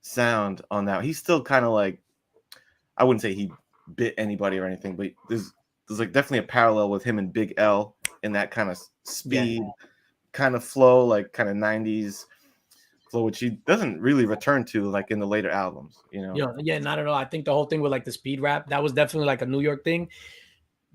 sound on that. He's still kind of I wouldn't say he bit anybody or anything, but there's definitely a parallel with him and Big L in that kind of speed, kind of flow, kind of 90s. flow, which he doesn't really return to like in the later albums, you know. Yeah, not at all. I think the whole thing with like the speed rap, that was definitely like a New York thing.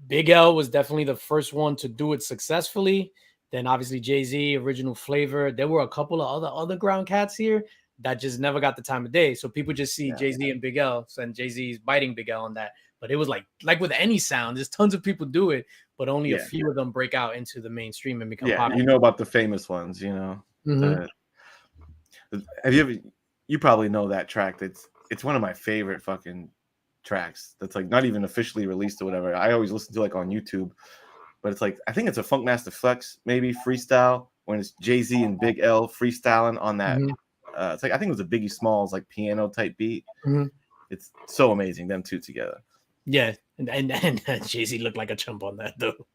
Big L was definitely the first one to do it successfully. Then obviously Jay-Z, Original Flavor. There were a couple of other ground cats here that just never got the time of day. So people just see Jay-Z and Big L, and Jay-Z's biting Big L on that. But it was like with any sound, there's tons of people do it, but only a few of them break out into the mainstream and become popular. You know about the famous ones, you know. Have you ever? You probably know that track. It's one of my favorite fucking tracks. That's like not even officially released or whatever. I always listen to like on YouTube, but it's like I think it's a Funkmaster Flex maybe freestyle when it's Jay-Z and Big L freestyling on that. It's like I think it was a Biggie Smalls like piano type beat. It's so amazing them two together. Yeah, and Jay-Z looked like a chump on that though.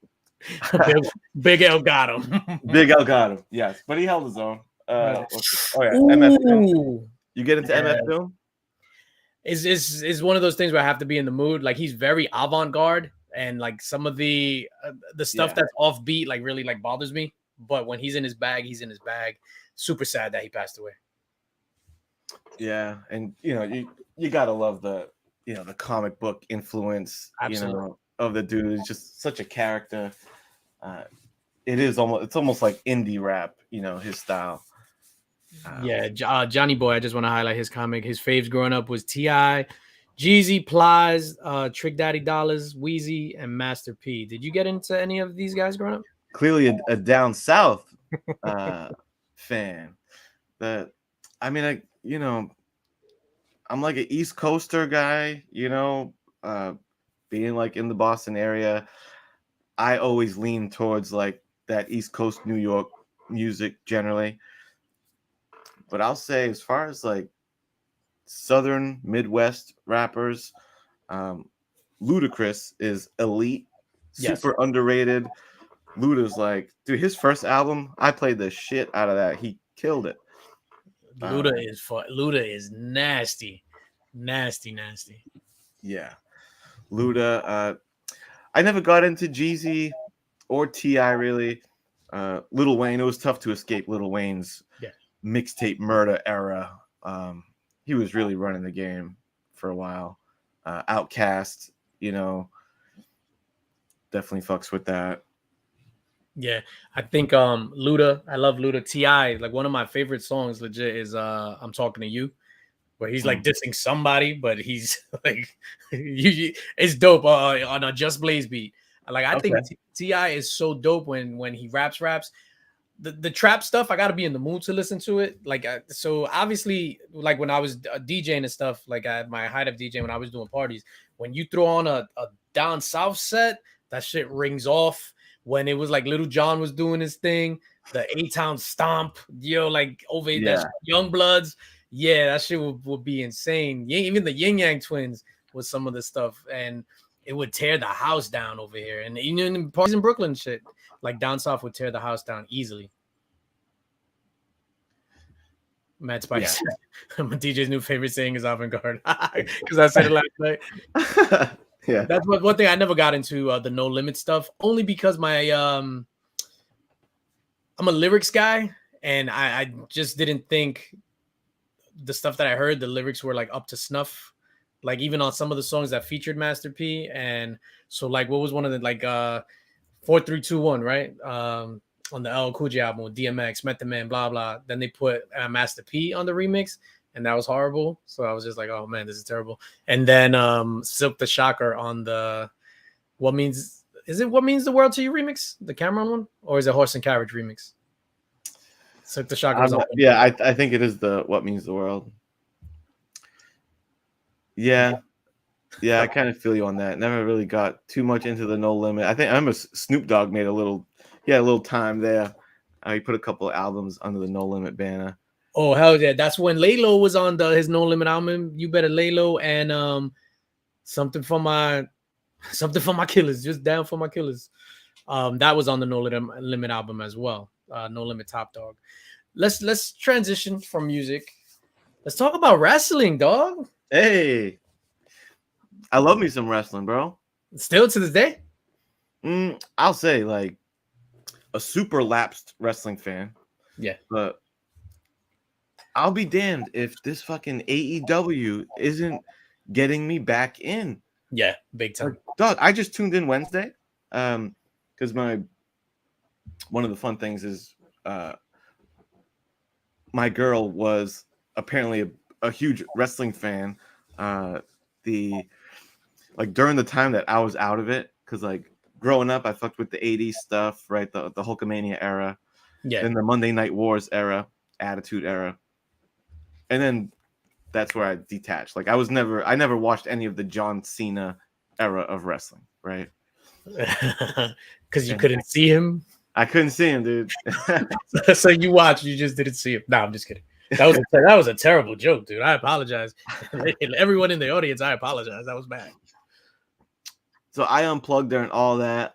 Big L got him. Big L got him. Yes, but he held his own. MF Doom. You get into MF Doom? Is one of those things where I have to be in the mood. Like he's very avant-garde, and like some of the stuff that's offbeat like really like bothers me. But when he's in his bag, he's in his bag. Super sad that he passed away. Yeah, and you know you gotta love the the comic book influence of the dude. He's just such a character. It's almost like indie rap, his style. Johnny Boy, I just want to highlight his comic. His faves growing up was T.I., Jeezy, Plies, Trick Daddy Dollars, Wheezy, and Master P. Did you get into any of these guys growing up? Clearly a down south fan. I'm like an East Coaster guy, being like in the Boston area. I always lean towards like that East Coast New York music generally. But I'll say as far as like Southern Midwest rappers, Ludacris is elite, super underrated. Luda's like, dude, his first album, I played the shit out of that. He killed it. Luda is nasty. Yeah. Luda, I never got into Jeezy or T.I. really. Lil Wayne, it was tough to escape Lil Wayne's mixtape murder era. He was really running the game for a while. Outkast, definitely fucks with that. Yeah, I think Luda, I love Luda. T.I., like one of my favorite songs legit is I'm Talking to You, where he's like dissing somebody, but he's like it's dope on a Just Blaze beat. Like I think T.I. is so dope when he raps. The trap stuff, I got to be in the mood to listen to it. Like, so obviously, like when I was DJing and stuff, like at my height of DJing, when I was doing parties, when you throw on a down south set, that shit rings off. When it was like Little John was doing his thing, the A-Town stomp, like over that Young Bloods, that shit would be insane. Even the Yin Yang Twins with some of the stuff, and it would tear the house down over here. And even in parties in Brooklyn, shit, like down south would tear the house down easily. Matt Spice, my DJ's new favorite saying is avant-garde because I said it last night. Yeah, that's one thing I never got into the No Limit stuff, only because I'm a lyrics guy, and I just didn't think the stuff that I heard, the lyrics were like up to snuff. Like even on some of the songs that featured Master P, and so like what was one of the like 4321, right? On the LL Cool J album with DMX, Method Man, blah blah. Then they put Master P on the remix, and that was horrible. So I was just like, oh man, this is terrible. And then Silk the Shocker on the What Means the World to You remix, the Cameron one, or is it Horse and Carriage remix? Silk the Shocker was I think it is the What Means the World. Yeah, I kind of feel you on that. Never really got too much into the No Limit. I think Snoop Dogg made a little time there. He put a couple of albums under the No Limit banner. Oh hell yeah! That's when Laylo was on his No Limit album. You Better Lay Low and something for my killers, just down for my killers. That was on the No Limit album as well. No Limit Top Dog. Let's transition from music. Let's talk about wrestling, dog. Hey, I love me some wrestling, bro. Still to this day? I'll say like a super lapsed wrestling fan. Yeah. But I'll be damned if this fucking AEW isn't getting me back in. Yeah, big time. Like, dog, I just tuned in Wednesday. Because one of the fun things is my girl was apparently a huge wrestling fan. During the time that I was out of it, because like growing up, I fucked with the 80s stuff, right? The Hulkamania era, then the Monday Night Wars era, Attitude era. And then that's where I detached. Like I never watched any of the John Cena era of wrestling, right? Because you couldn't see him. I couldn't see him, dude. So you watched, you just didn't see him. No, I'm just kidding. That was a terrible joke, dude. I apologize. Everyone in the audience, I apologize. That was bad. So I unplugged during all that.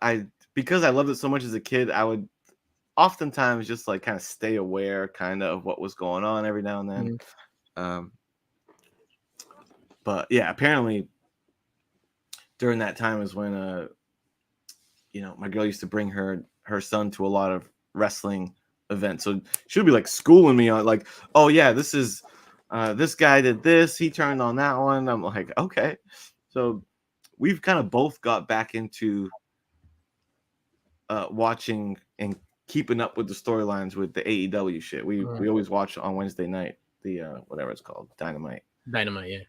Because I loved it so much as a kid, I would oftentimes just like kind of stay aware kind of what was going on every now and then. But yeah, apparently during that time is when my girl used to bring her son to a lot of wrestling events. So she'll be like schooling me on like, oh yeah, this is this guy did this, he turned on that one. I'm like, okay. So we've kind of both got back into watching and keeping up with the storylines with the AEW shit. We always watch on Wednesday night, the whatever it's called, Dynamite, yeah.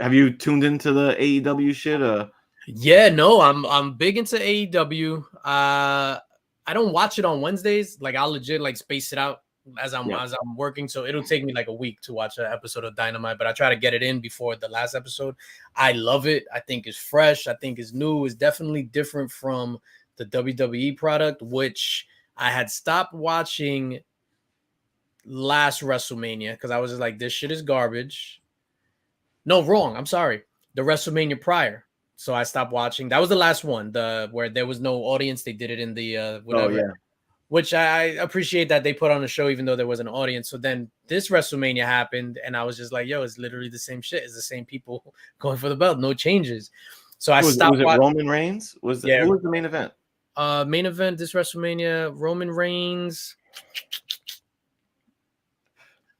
Have you tuned into the AEW shit? Yeah, no, I'm big into AEW. I don't watch it on Wednesdays. Like I'll legit like space it out as I'm working. So it'll take me like a week to watch an episode of Dynamite, but I try to get it in before the last episode. I love it. I think it's fresh. I think it's new. It's definitely different from the WWE product, which I had stopped watching last WrestleMania because I was just like, this shit is garbage. No, wrong. I'm sorry. The WrestleMania prior. So I stopped watching. That was the last one, where there was no audience. They did it in the whatever. Oh, yeah. Which I appreciate that they put on a show even though there was an audience. So then this WrestleMania happened, and I was just like, yo, it's literally the same shit. It's the same people going for the belt. No changes. So I stopped. Was it Roman Reigns? Who was the main event? Main event this WrestleMania, Roman Reigns.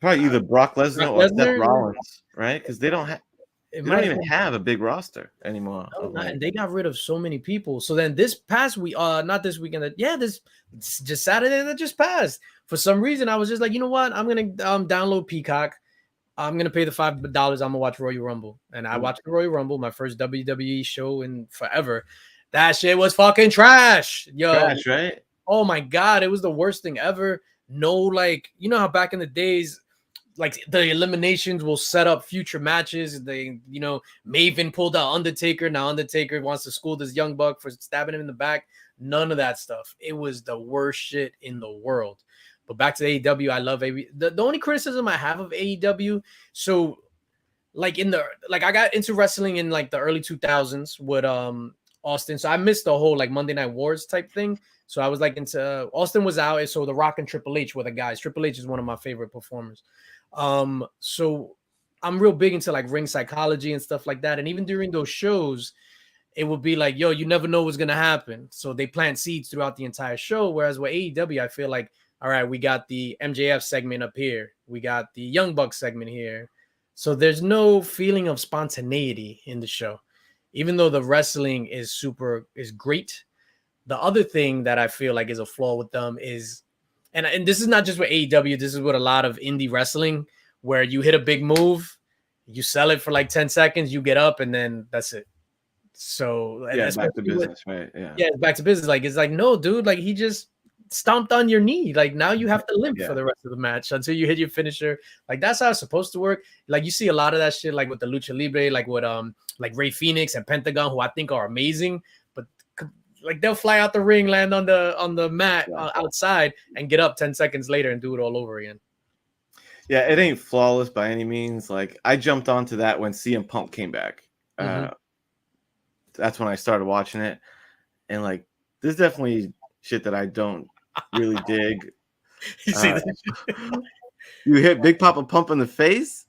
Probably either Brock Lesnar or Seth Rollins, right? Because they don't don't even have a big roster anymore. And they got rid of so many people. So then this past week, not this weekend, this just Saturday that just passed. For some reason, I was just like, you know what? I'm gonna download Peacock. I'm gonna pay the $5. I'm gonna watch Royal Rumble, and I watched the Royal Rumble, my first WWE show in forever. That shit was fucking trash, yo. Trash, right? Oh my god, it was the worst thing ever. No, like you know how back in the days, like the eliminations will set up future matches. They, Maven pulled out Undertaker. Now Undertaker wants to school this young buck for stabbing him in the back. None of that stuff. It was the worst shit in the world. But back to AEW, I love AEW. The only criticism I have of AEW, so like I got into wrestling in like the early 2000s with Austin. So I missed the whole like Monday Night Wars type thing. So I was like into Austin was out. So The Rock and Triple H were the guys. Triple H is one of my favorite performers. So I'm real big into like ring psychology and stuff like that. And even during those shows, it would be like, yo, you never know what's going to happen. So they plant seeds throughout the entire show. Whereas with AEW, I feel like, all right, we got the MJF segment up here. We got the Young Bucks segment here. So there's no feeling of spontaneity in the show, even though the wrestling is great. The other thing that I feel like is a flaw with them is, and this is not just with AEW, this is with a lot of indie wrestling, where you hit a big move, you sell it for like 10 seconds, you get up, and then that's it. So yeah, back to business, right? Yeah, it's back to business. Like it's like, no, dude, like he just stomped on your knee. Like now you have to limp for the rest of the match until you hit your finisher. Like that's how it's supposed to work. Like you see a lot of that shit, like with the Lucha Libre, like with like Rey Fenix and Pentagon, who I think are amazing, but like they'll fly out the ring, land on the mat outside, and get up 10 seconds later and do it all over again. Yeah, it ain't flawless by any means. Like I jumped onto that when CM Punk came back. That's when I started watching it, and like there's definitely shit that I don't really dig. You see that? You hit Big Papa Pump in the face.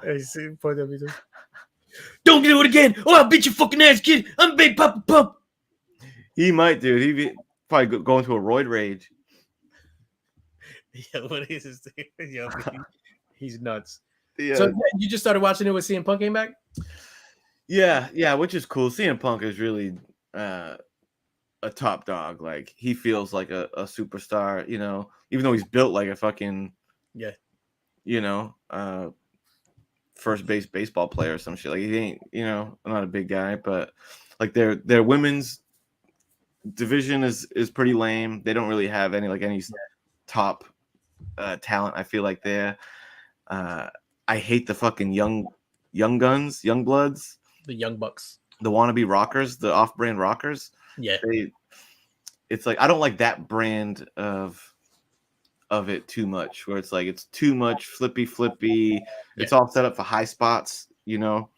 I see. Don't do it again! Oh, I'll beat your fucking ass, kid! I'm Big Papa Pump. He might, dude. He'd probably go into a roid rage. Yeah, what is his thing? Yo, he's nuts. Yeah, So you just started watching it when CM Punk came back? yeah, which is cool. CM Punk is really a top dog. Like he feels like a superstar, you know, even though he's built like a fucking, Yeah. you know, first base baseball player or some shit. Like he ain't, you know, I'm not a big guy, but like their women's division is pretty lame. They don't really have any top talent. I feel like there. I hate the fucking young guns, young bloods, The Young Bucks. the wannabe rockers, the off-brand rockers. Yeah. It's like I don't like that brand of it too much, where it's like it's too much flippy. It's all set up for high spots, you know.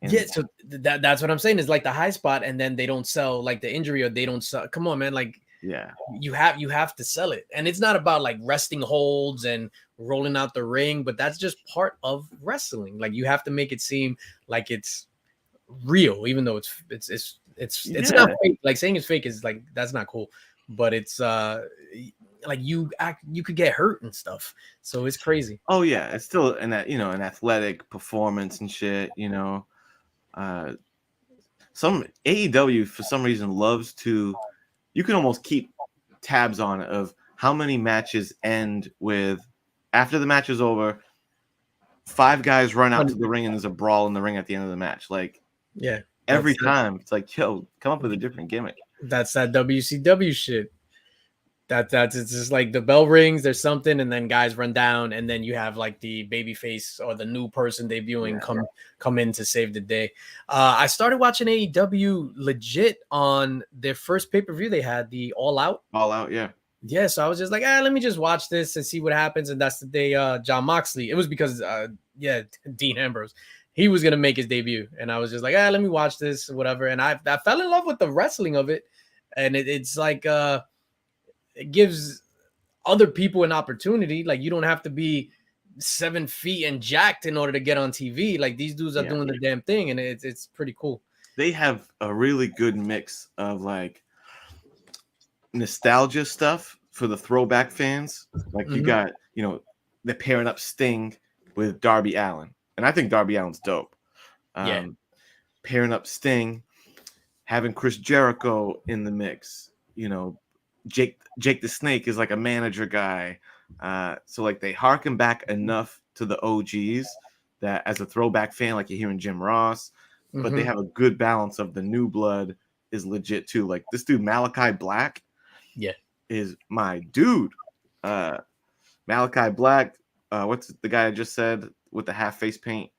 And yeah, so that's what I'm saying is like the high spot, and then they don't sell like the injury, or they don't sell. Come on, man, like yeah, you have to sell it, and it's not about like resting holds and rolling out the ring, but that's just part of wrestling. Like you have to make it seem like it's real, even though it's not fake. Like saying it's fake is like that's not cool, but it's like you could get hurt and stuff, so it's crazy. oh yeah, it's still an athletic performance and shit, you know. Some AEW for some reason loves to, you can almost keep tabs on it of how many matches end with, after the match is over, 5 guys run out to the ring and there's a brawl in the ring at the end of the match. Like Yeah, every time it's like, yo, come up with a different gimmick. That's that WCW shit. That's it's just like the bell rings, there's something, and then guys run down, and then you have like the baby face or the new person debuting come in to save the day. I started watching AEW legit on their first pay-per-view they had, the All Out. Yeah, so I was just like, let me just watch this and see what happens. And that's the day John Moxley. It was because Dean Ambrose, he was gonna make his debut, and I was just like, let me watch this, whatever. And I fell in love with the wrestling of it, and it's like it gives other people an opportunity. Like you don't have to be 7 feet and jacked in order to get on TV. Like these dudes are doing the damn thing, and it's pretty cool. They have a really good mix of like nostalgia stuff for the throwback fans. Like you got, you know, they're pairing up Sting with Darby Allin, and I think Darby Allin's dope. Pairing up Sting, having Chris Jericho in the mix, you know, Jake the Snake is like a manager guy. So like they harken back enough to the OGs that as a throwback fan, like you're hearing Jim Ross, but they have a good balance of the new blood is legit too. Like this dude Malachi Black, is my dude. Malachi Black, what's the guy I just said with the half face paint?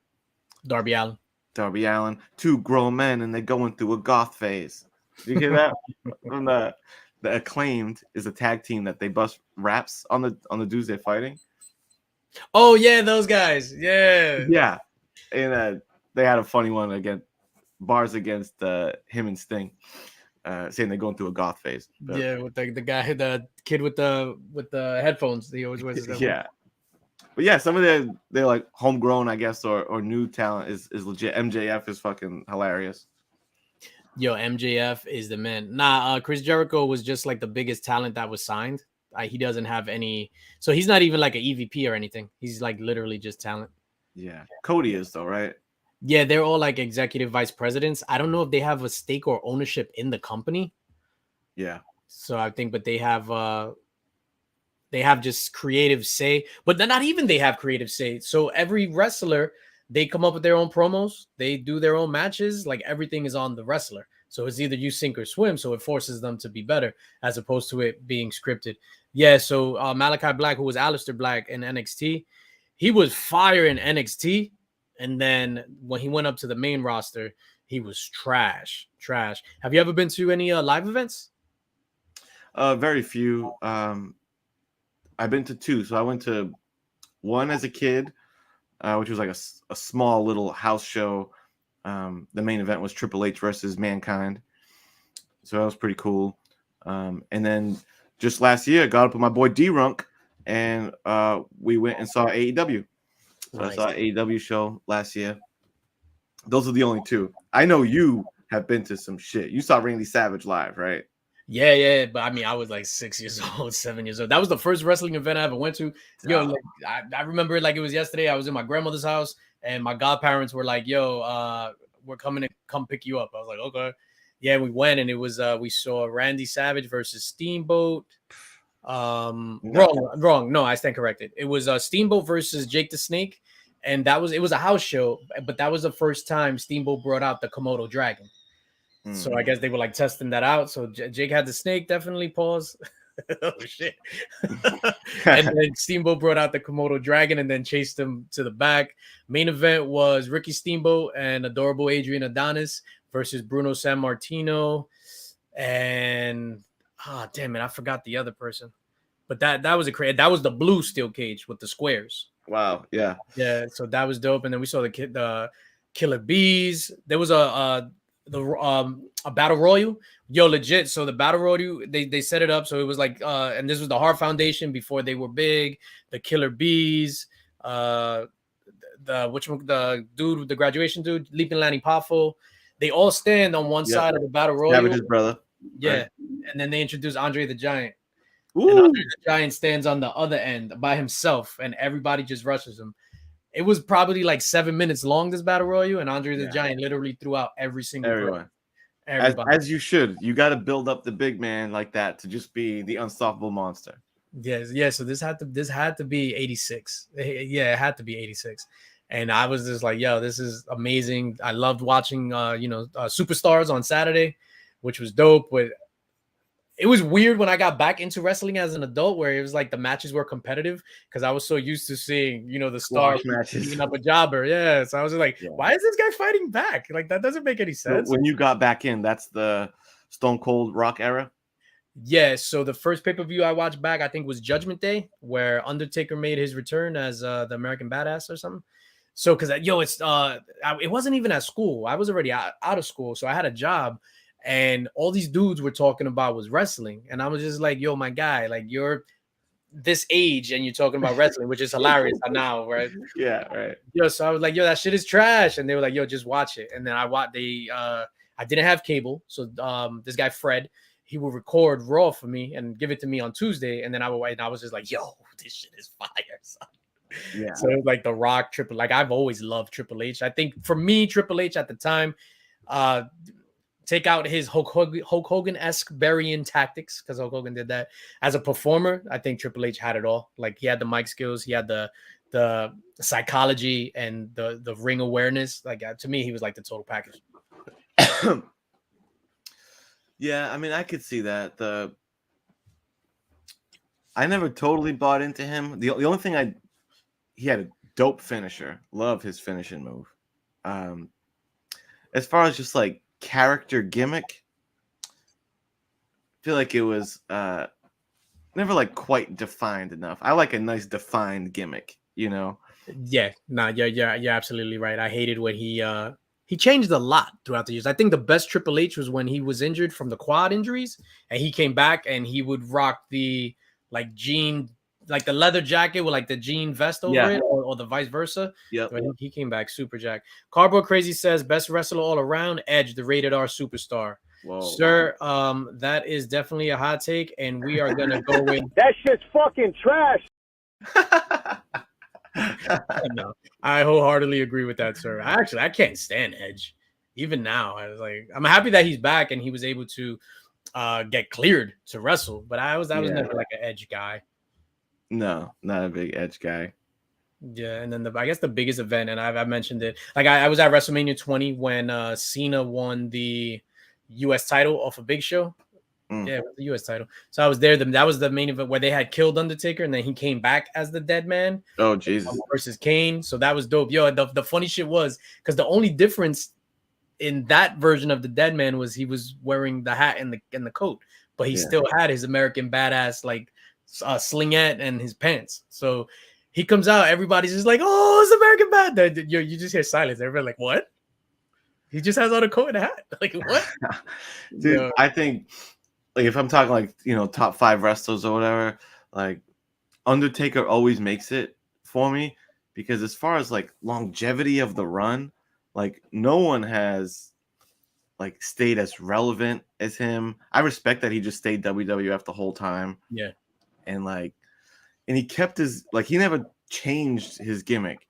Darby Allin. 2 grown men and they're going through a goth phase. Did you hear that? From the Acclaimed is a tag team that they bust raps on the dudes they're fighting. Oh yeah, those guys. Yeah. And they had a funny one against bars against him and Sting, saying they're going through a goth phase. But, with the guy, the kid with the headphones. He always wears his headphones. But yeah, some of they're like homegrown, I guess, or new talent is legit. MJF is fucking hilarious. Yo, MJF is the man. Nah, Chris Jericho was just like the biggest talent that was signed. He doesn't have any, so he's not even like an EVP or anything. He's like literally just talent. Yeah, Cody is though, right? Yeah, they're all like executive vice presidents. I don't know if they have a stake or ownership in the company. Yeah. So I think, but they have just creative say, but not even they have creative say. So every wrestler, they come up with their own promos. They do their own matches. Like everything is on the wrestler. So it's either you sink or swim. So it forces them to be better as opposed to it being scripted. Yeah. So Malachi Black, who was Aleister Black in NXT, he was fire in NXT. And then when he went up to the main roster, he was trash. Have you ever been to any live events? Very few. I've been to 2. So I went to one as a kid, which was like a small little house show. The main event was Triple H versus Mankind. So that was pretty cool. And then just last year, I got up with my boy D-Runk, and we went and saw AEW. So nice. I saw an AEW show last year. Those are the only 2. I know you have been to some shit. You saw Randy Savage live, right? Yeah. But I mean, I was like 6 years old, 7 years old. That was the first wrestling event I ever went to. Yo, like, I remember it like it was yesterday. I was in my grandmother's house, and my godparents were like, "Yo, we're coming to come pick you up." I was like, "Okay." Yeah, we went, and it was we saw Randy Savage versus Steamboat. Wrong. No, I stand corrected. It was Steamboat versus Jake the Snake, and it was a house show, but that was the first time Steamboat brought out the Komodo dragon. So I guess they were like testing that out. So Jake had the snake, definitely pause. Oh shit. And then Steamboat brought out the Komodo dragon and then chased him to the back. Main event was Ricky Steamboat and adorable Adrian Adonis versus Bruno San Martino. And damn it, I forgot the other person. But that was that was the blue steel cage with the squares. Wow, yeah. Yeah, so that was dope. And then we saw the Killer Bees. There was a battle royal. Yo, legit. So the battle royal, they set it up. So it was like and this was the Heart Foundation before they were big. The Killer Bees, the dude, the graduation dude, Leaping Lanny Poffo. They all stand on one side of the battle royal. Savage's brother. Yeah. Right. And then they introduce Andre the Giant. Ooh. And Andre the Giant stands on the other end by himself, and everybody just rushes him. It was probably like 7 minutes long, this battle royal, and Andre the Giant literally threw out every single everyone. As you should. You got to build up the big man like that to just be the unstoppable monster. Yes, yeah. So this had to be 86. Yeah, it had to be 86. And I was just like, yo, this is amazing. I loved watching Superstars on Saturday, which was dope. But it was weird when I got back into wrestling as an adult, where it was like the matches were competitive because I was so used to seeing, the star beating up a jobber. Yeah. So I was just like, why is this guy fighting back? Like, that doesn't make any sense. When you got back in, that's the Stone Cold Rock era? Yeah. So the first pay-per-view I watched back, I think, was Judgment Day, where Undertaker made his return as the American Badass or something. So, because it wasn't even at school. I was already out of school, so I had a job, and all these dudes were talking about was wrestling, and I was just like, "Yo, my guy, like you're this age, and you're talking about wrestling, which is hilarious now, right?" Yeah, right. Yo, so I was like, "Yo, that shit is trash," and they were like, "Yo, just watch it." And then I didn't have cable, so this guy Fred, he would record Raw for me and give it to me on Tuesday, and then I was just like, "Yo, this shit is fire, son." Yeah. So like The Rock, I've always loved Triple H. I think for me, Triple H at the time, take out his Hulk Hogan-esque burying tactics, because Hulk Hogan did that. As a performer, I think Triple H had it all. Like, he had the mic skills, he had the psychology and the ring awareness. Like, to me, he was like the total package. Yeah, I mean, I could see that. I never totally bought into him. The only thing he had a dope finisher. Love his finishing move. As far as just like character gimmick, I feel like it was never like quite defined enough. I like a nice defined gimmick, Yeah, you're absolutely right. I hated when he changed a lot throughout the years. I think the best Triple H was when he was injured from the quad injuries, and he came back and he would rock the jean, like the leather jacket with like the jean vest over it, or the vice versa. Yeah, he came back super jack. Cardboard Crazy says best wrestler all around, Edge, the rated R superstar. Whoa. Sir, that is definitely a hot take, and we are gonna go with that shit's fucking trash. No, I wholeheartedly agree with that, sir. I can't stand Edge. Even now, I'm happy that he's back and he was able to get cleared to wrestle, but I was never like an Edge guy. No, not a big Edge guy. Yeah, and then I guess the biggest event, and I've mentioned it, like I was at WrestleMania 20 when Cena won the U.S. title off a Big Show. Yeah, the U.S. title. So I was there. That was the main event where they had killed Undertaker, and then he came back as the dead man. Oh, Jesus. Versus Kane. So that was dope. Yo, the funny shit was, because the only difference in that version of the dead man was he was wearing the hat and the coat, but he still had his American Badass slingette and his pants. So he comes out, everybody's just like, "Oh, it's American Badass." You just hear silence. Everybody like, "What?" He just has on a coat and a hat. Like, what? Dude, I think, like, if I'm talking top 5 wrestlers or whatever, like Undertaker always makes it for me, because as far as like longevity of the run, like no one has like stayed as relevant as him. I respect that he just stayed WWF the whole time. Yeah. And he kept his, like, he never changed his gimmick,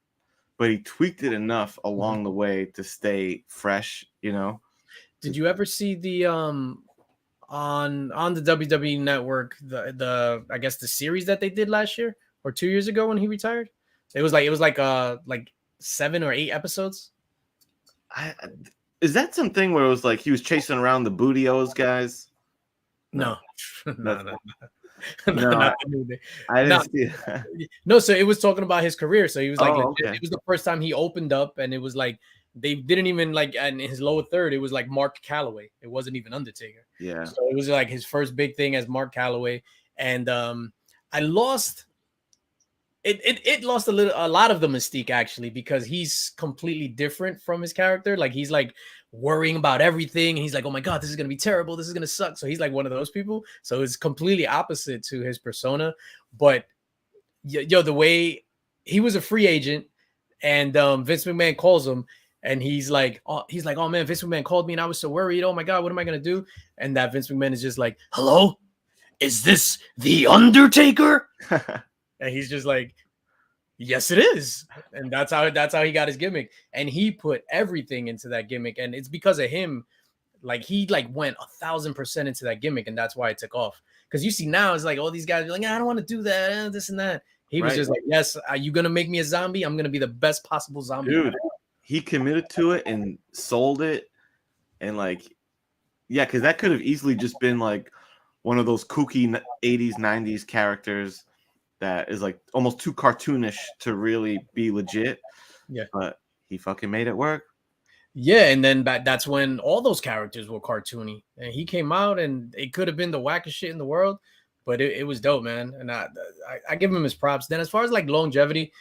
but he tweaked it enough along the way to stay fresh, you know. Did you ever see the on the WWE network the I guess the series that they did last year or 2 years ago when he retired? It was like 7 or 8 episodes. Is that something where it was like he was chasing around the Bootios guys? No. No, I didn't see it. No, so it was talking about his career. So he was like, okay. It was the first time he opened up, and it was like they didn't even like, and in his lower third, it was like Mark Calloway. It wasn't even Undertaker. Yeah. So it was like his first big thing as Mark Calloway, and I lost. It lost a lot of the mystique actually, because he's completely different from his character. Like he's like worrying about everything. And he's like, oh my God, this is gonna be terrible. This is gonna suck. So he's like one of those people. So it's completely opposite to his persona. But yo, the way he was a free agent, and Vince McMahon calls him, and he's like, oh man, Vince McMahon called me, and I was so worried. Oh my God, what am I gonna do? And that Vince McMahon is just like, hello, is this the Undertaker? And he's just like, yes, it is. And that's how he got his gimmick. And he put everything into that gimmick. And it's because of him. Like he like went 1,000% into that gimmick. And that's why it took off. Because you see now it's like all these guys are like, I don't want to do that, this and that. He was just like, yes, are you going to make me a zombie? I'm going to be the best possible zombie. Dude, he committed to it and sold it. And like, yeah, because that could have easily just been like one of those kooky 80s, 90s characters that is like almost too cartoonish to really be legit. Yeah. But he fucking made it work. Yeah, and then that's when all those characters were cartoony. And he came out, and it could have been the wackest shit in the world, but it was dope, man. And I give him his props. Then as far as like longevity,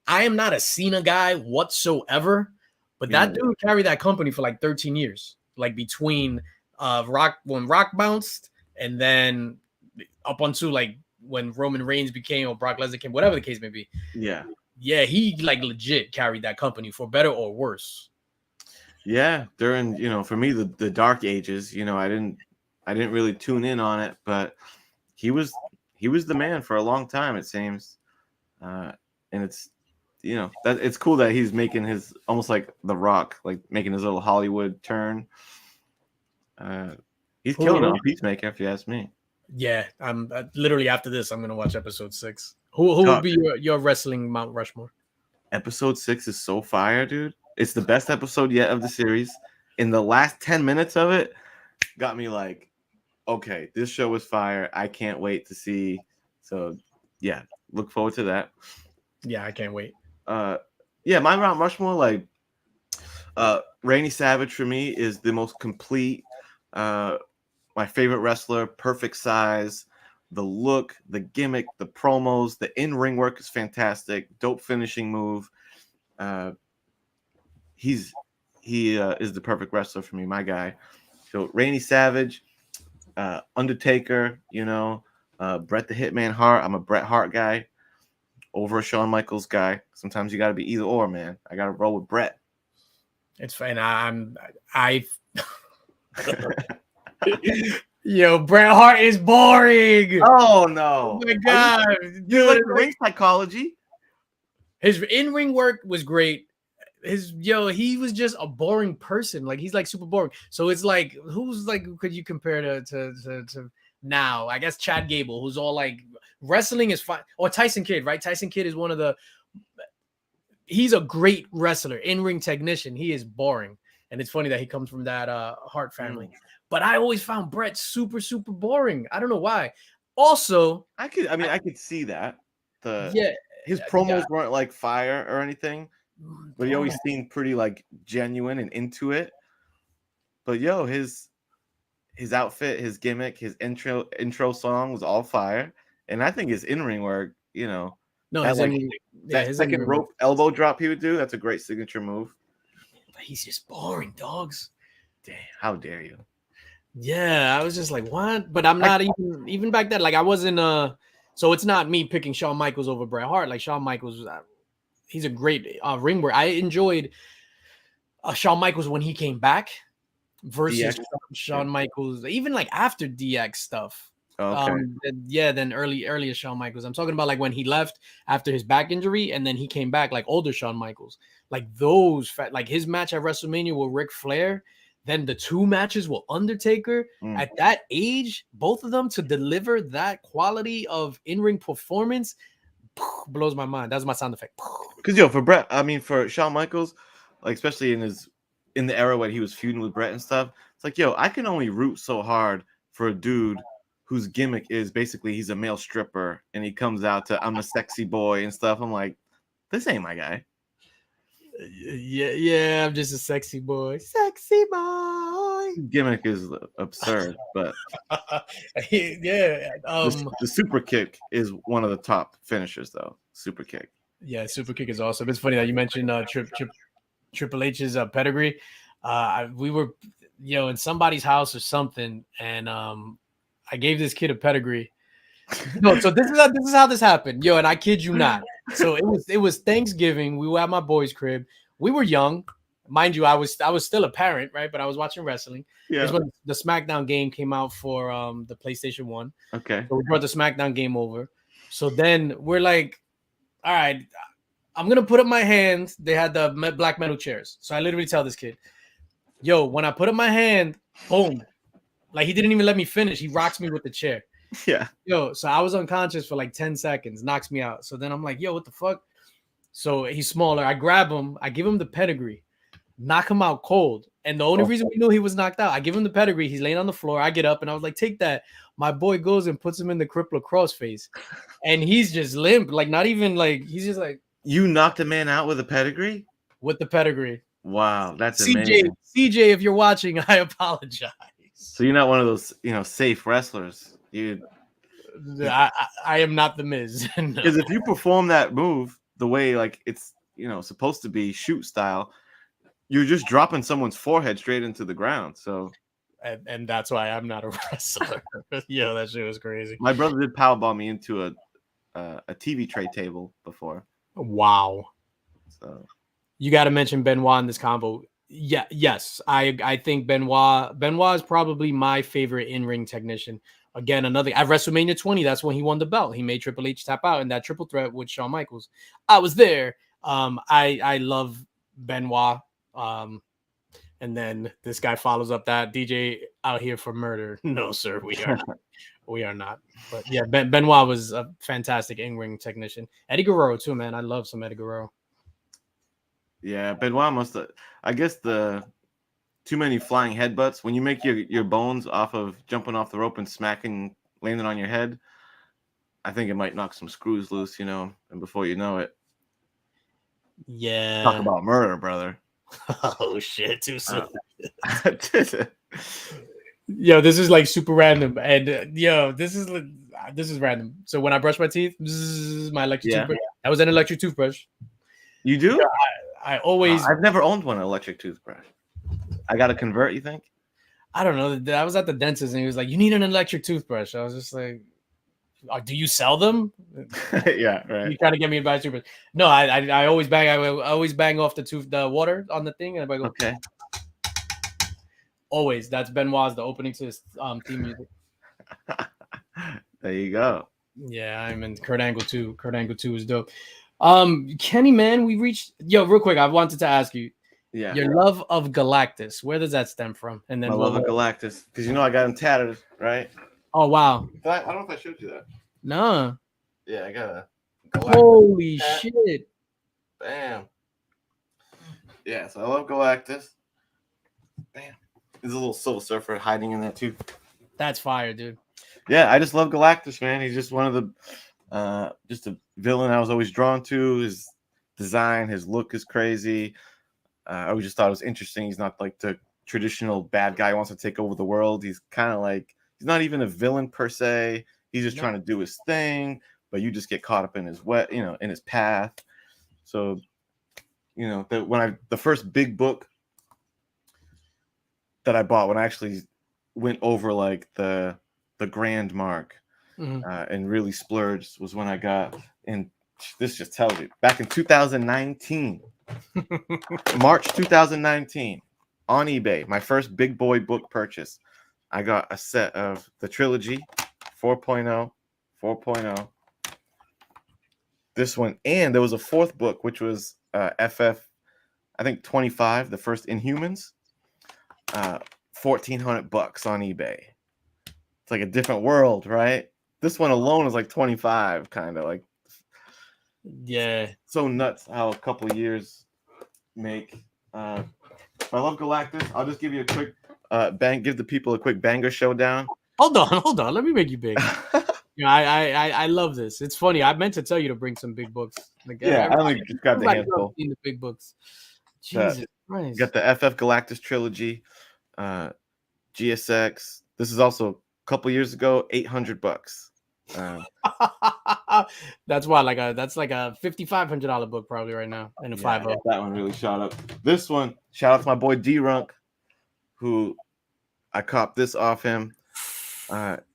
I am not a Cena guy whatsoever, but that dude carried that company for like 13 years. Like between when Rock bounced, and then up onto like when Roman Reigns became, or Brock Lesnar came, whatever the case may be. Yeah. Yeah, he like legit carried that company for better or worse. Yeah, during, for me, the dark ages, I didn't really tune in on it, but he was the man for a long time, it seems. And it's, that it's cool that he's making his, almost like The Rock, like making his little Hollywood turn. He's killing it on Peacemaker, if you ask me. Yeah, I'm literally after this, I'm gonna watch episode 6. Who would be your wrestling Mount Rushmore? Episode 6 is so fire, dude. It's the best episode yet of the series. In the last 10 minutes of it, got me like, okay, this show was fire. I can't wait to see. So yeah, look forward to that. Yeah, I can't wait. Yeah, my Mount Rushmore, like Randy Savage for me is the most complete. My favorite wrestler, perfect size, the look, the gimmick, the promos, the in-ring work is fantastic. Dope finishing move. He is the perfect wrestler for me, my guy. So Randy Savage, Undertaker, Bret the Hitman Hart. I'm a Bret Hart guy over a Shawn Michaels guy. Sometimes you got to be either or, man. I got to roll with Bret. It's fine. Yo, Bret Hart is boring. Oh no! Oh my God, you like the ring psychology? His in-ring work was great. He was just a boring person. Like he's like super boring. So it's like, who's like, could you compare to now? I guess Chad Gable, who's all like wrestling is fine, or Tyson Kidd, right? Tyson Kidd is he's a great wrestler, in-ring technician. He is boring, and it's funny that he comes from that Hart family. But I always found Bret super, super boring. I don't know why. Also, I could see that. His promos weren't like fire or anything, but he always seemed pretty like genuine and into it. But his outfit, his gimmick, his intro song was all fire, and I think his in-ring work, his second rope elbow drop he would do, that's a great signature move. But he's just boring, dogs. Damn, how dare you? Yeah, I was just like, what? But I'm not even back then. Like I wasn't. So it's not me picking Shawn Michaels over Bret Hart. Like Shawn Michaels, he's a great ring worker. I enjoyed Shawn Michaels when he came back, versus DX? Shawn Michaels, even like after DX stuff. Okay. Then earlier Shawn Michaels. I'm talking about like when he left after his back injury, and then he came back like older Shawn Michaels. Like those, like his match at WrestleMania with Ric Flair, then the 2 matches with Undertaker. At that age, both of them to deliver that quality of in-ring performance blows my mind. That's my sound effect. Because for Shawn Michaels, like especially in the era when he was feuding with Brett and stuff, it's like, I can only root so hard for a dude whose gimmick is basically he's a male stripper and he comes out to I'm a sexy boy and stuff. I'm like, this ain't my guy. Yeah, I'm just a sexy boy. Sexy boy. Gimmick is absurd, but yeah. The super kick is one of the top finishers, though. Super kick. Yeah, super kick is awesome. It's funny that you mentioned Triple H's pedigree. We were, in somebody's house or something, and I gave this kid a pedigree. No, so this is how this happened, and I kid you not. So it was Thanksgiving. We were at my boy's crib. We were young, mind you. I was still a parent, right? But I was watching wrestling. Yeah. This when the SmackDown game came out for the PlayStation 1. Okay. So we brought the SmackDown game over. So then we're like, all right, I'm gonna put up my hand. They had the black metal chairs. So I literally tell this kid, when I put up my hand, boom. Like he didn't even let me finish. He rocks me with the chair. Yeah. So I was unconscious for like 10 seconds, knocks me out. So then I'm like, what the fuck? So he's smaller. I grab him. I give him the pedigree, knock him out cold. And the only reason we knew he was knocked out, I give him the pedigree. He's laying on the floor. I get up and I was like, take that. My boy goes and puts him in the crippler crossface. And he's just limp. Like not even like, he's just like. You knocked a man out with a pedigree? With the pedigree. Wow. That's amazing. CJ, if you're watching, I apologize. So you're not one of those, safe wrestlers. I am not the Miz. Because if you perform that move the way like it's supposed to be shoot style, you're just dropping someone's forehead straight into the ground. So and that's why I'm not a wrestler. That shit was crazy. My brother did powerbomb me into a TV tray table before. Wow. So you got to mention Benoit in this combo. Yeah, yes. I think Benoit is probably my favorite in-ring technician. Again, another at WrestleMania 20, that's when he won the belt. He made Triple H tap out in that triple threat with Shawn Michaels. I was there. I love Benoit. And then this guy follows up that DJ out here for murder. No, sir, we are not. We are not. But yeah, Benoit was a fantastic in-ring technician. Eddie Guerrero too, man. I love some Eddie Guerrero. Yeah, Benoit must have. I guess the too many flying headbutts. When you make your bones off of jumping off the rope and smacking, landing on your head, I think it might knock some screws loose, and before you know it. Yeah. Talk about murder, brother. Oh, shit. Too soon. This is like super random. And this is random. So when I brush my teeth, my electric toothbrush. That was an electric toothbrush. You do? I always. I've never owned one electric toothbrush. I got to convert, you think? I don't know. I was at the dentist and he was like, you need an electric toothbrush. I was just like, do you sell them? Yeah, right. You trying to get me to buy a toothbrush? No, I always bang. I always bang off the water on the thing, and I go, okay. Always. That's Benoit's the opening to his theme music. There you go. Yeah, I'm in Kurt Angle 2. Kurt Angle 2 is dope. Kenny, man, we reached. Real quick, I wanted to ask you. Yeah. Your love of Galactus. Where does that stem from? And then my love of Galactus, because I got him tatted, right? Oh wow! I don't know if I showed you that. No. Yeah, I got a Galactus. Holy shit! Bam. Yeah, so I love Galactus. Bam. There's a little Silver Surfer hiding in there too. That's fire, dude. Yeah, I just love Galactus, man. He's just one of the, just a villain I was always drawn to. His design, his look is crazy. I always just thought it was interesting. He's not like the traditional bad guy who wants to take over the world. He's kind of like, he's not even a villain per se. He's just trying to do his thing, but you just get caught up in his in his path. So, the first big book that I bought, when I actually went over like the grand mark and really splurged, was when I got in. This just tells you back in 2019. March 2019, on eBay. My first big boy book purchase. I got a set of the trilogy, 4.0, 4.0. This one, and there was a fourth book, which was FF, I think 25, the first Inhumans. $1,400 on eBay. It's like a different world, right? This one alone is like 25, kind of like. Yeah. So nuts how a couple years make. I love Galactus. I'll just give you a quick give the people a quick banger showdown. Hold on. Let me make you big. I love this. It's funny. I meant to tell you to bring some big books. Like, yeah, I only just grabbed a handful. In the big books. Jesus Christ. Got the FF Galactus trilogy, GSX. This is also a couple years ago, $800. That's why that's like a $5,500 book probably right now in a 5.0. That one really shot up. This one, shout out to my boy D-Runk, who I copped this off him.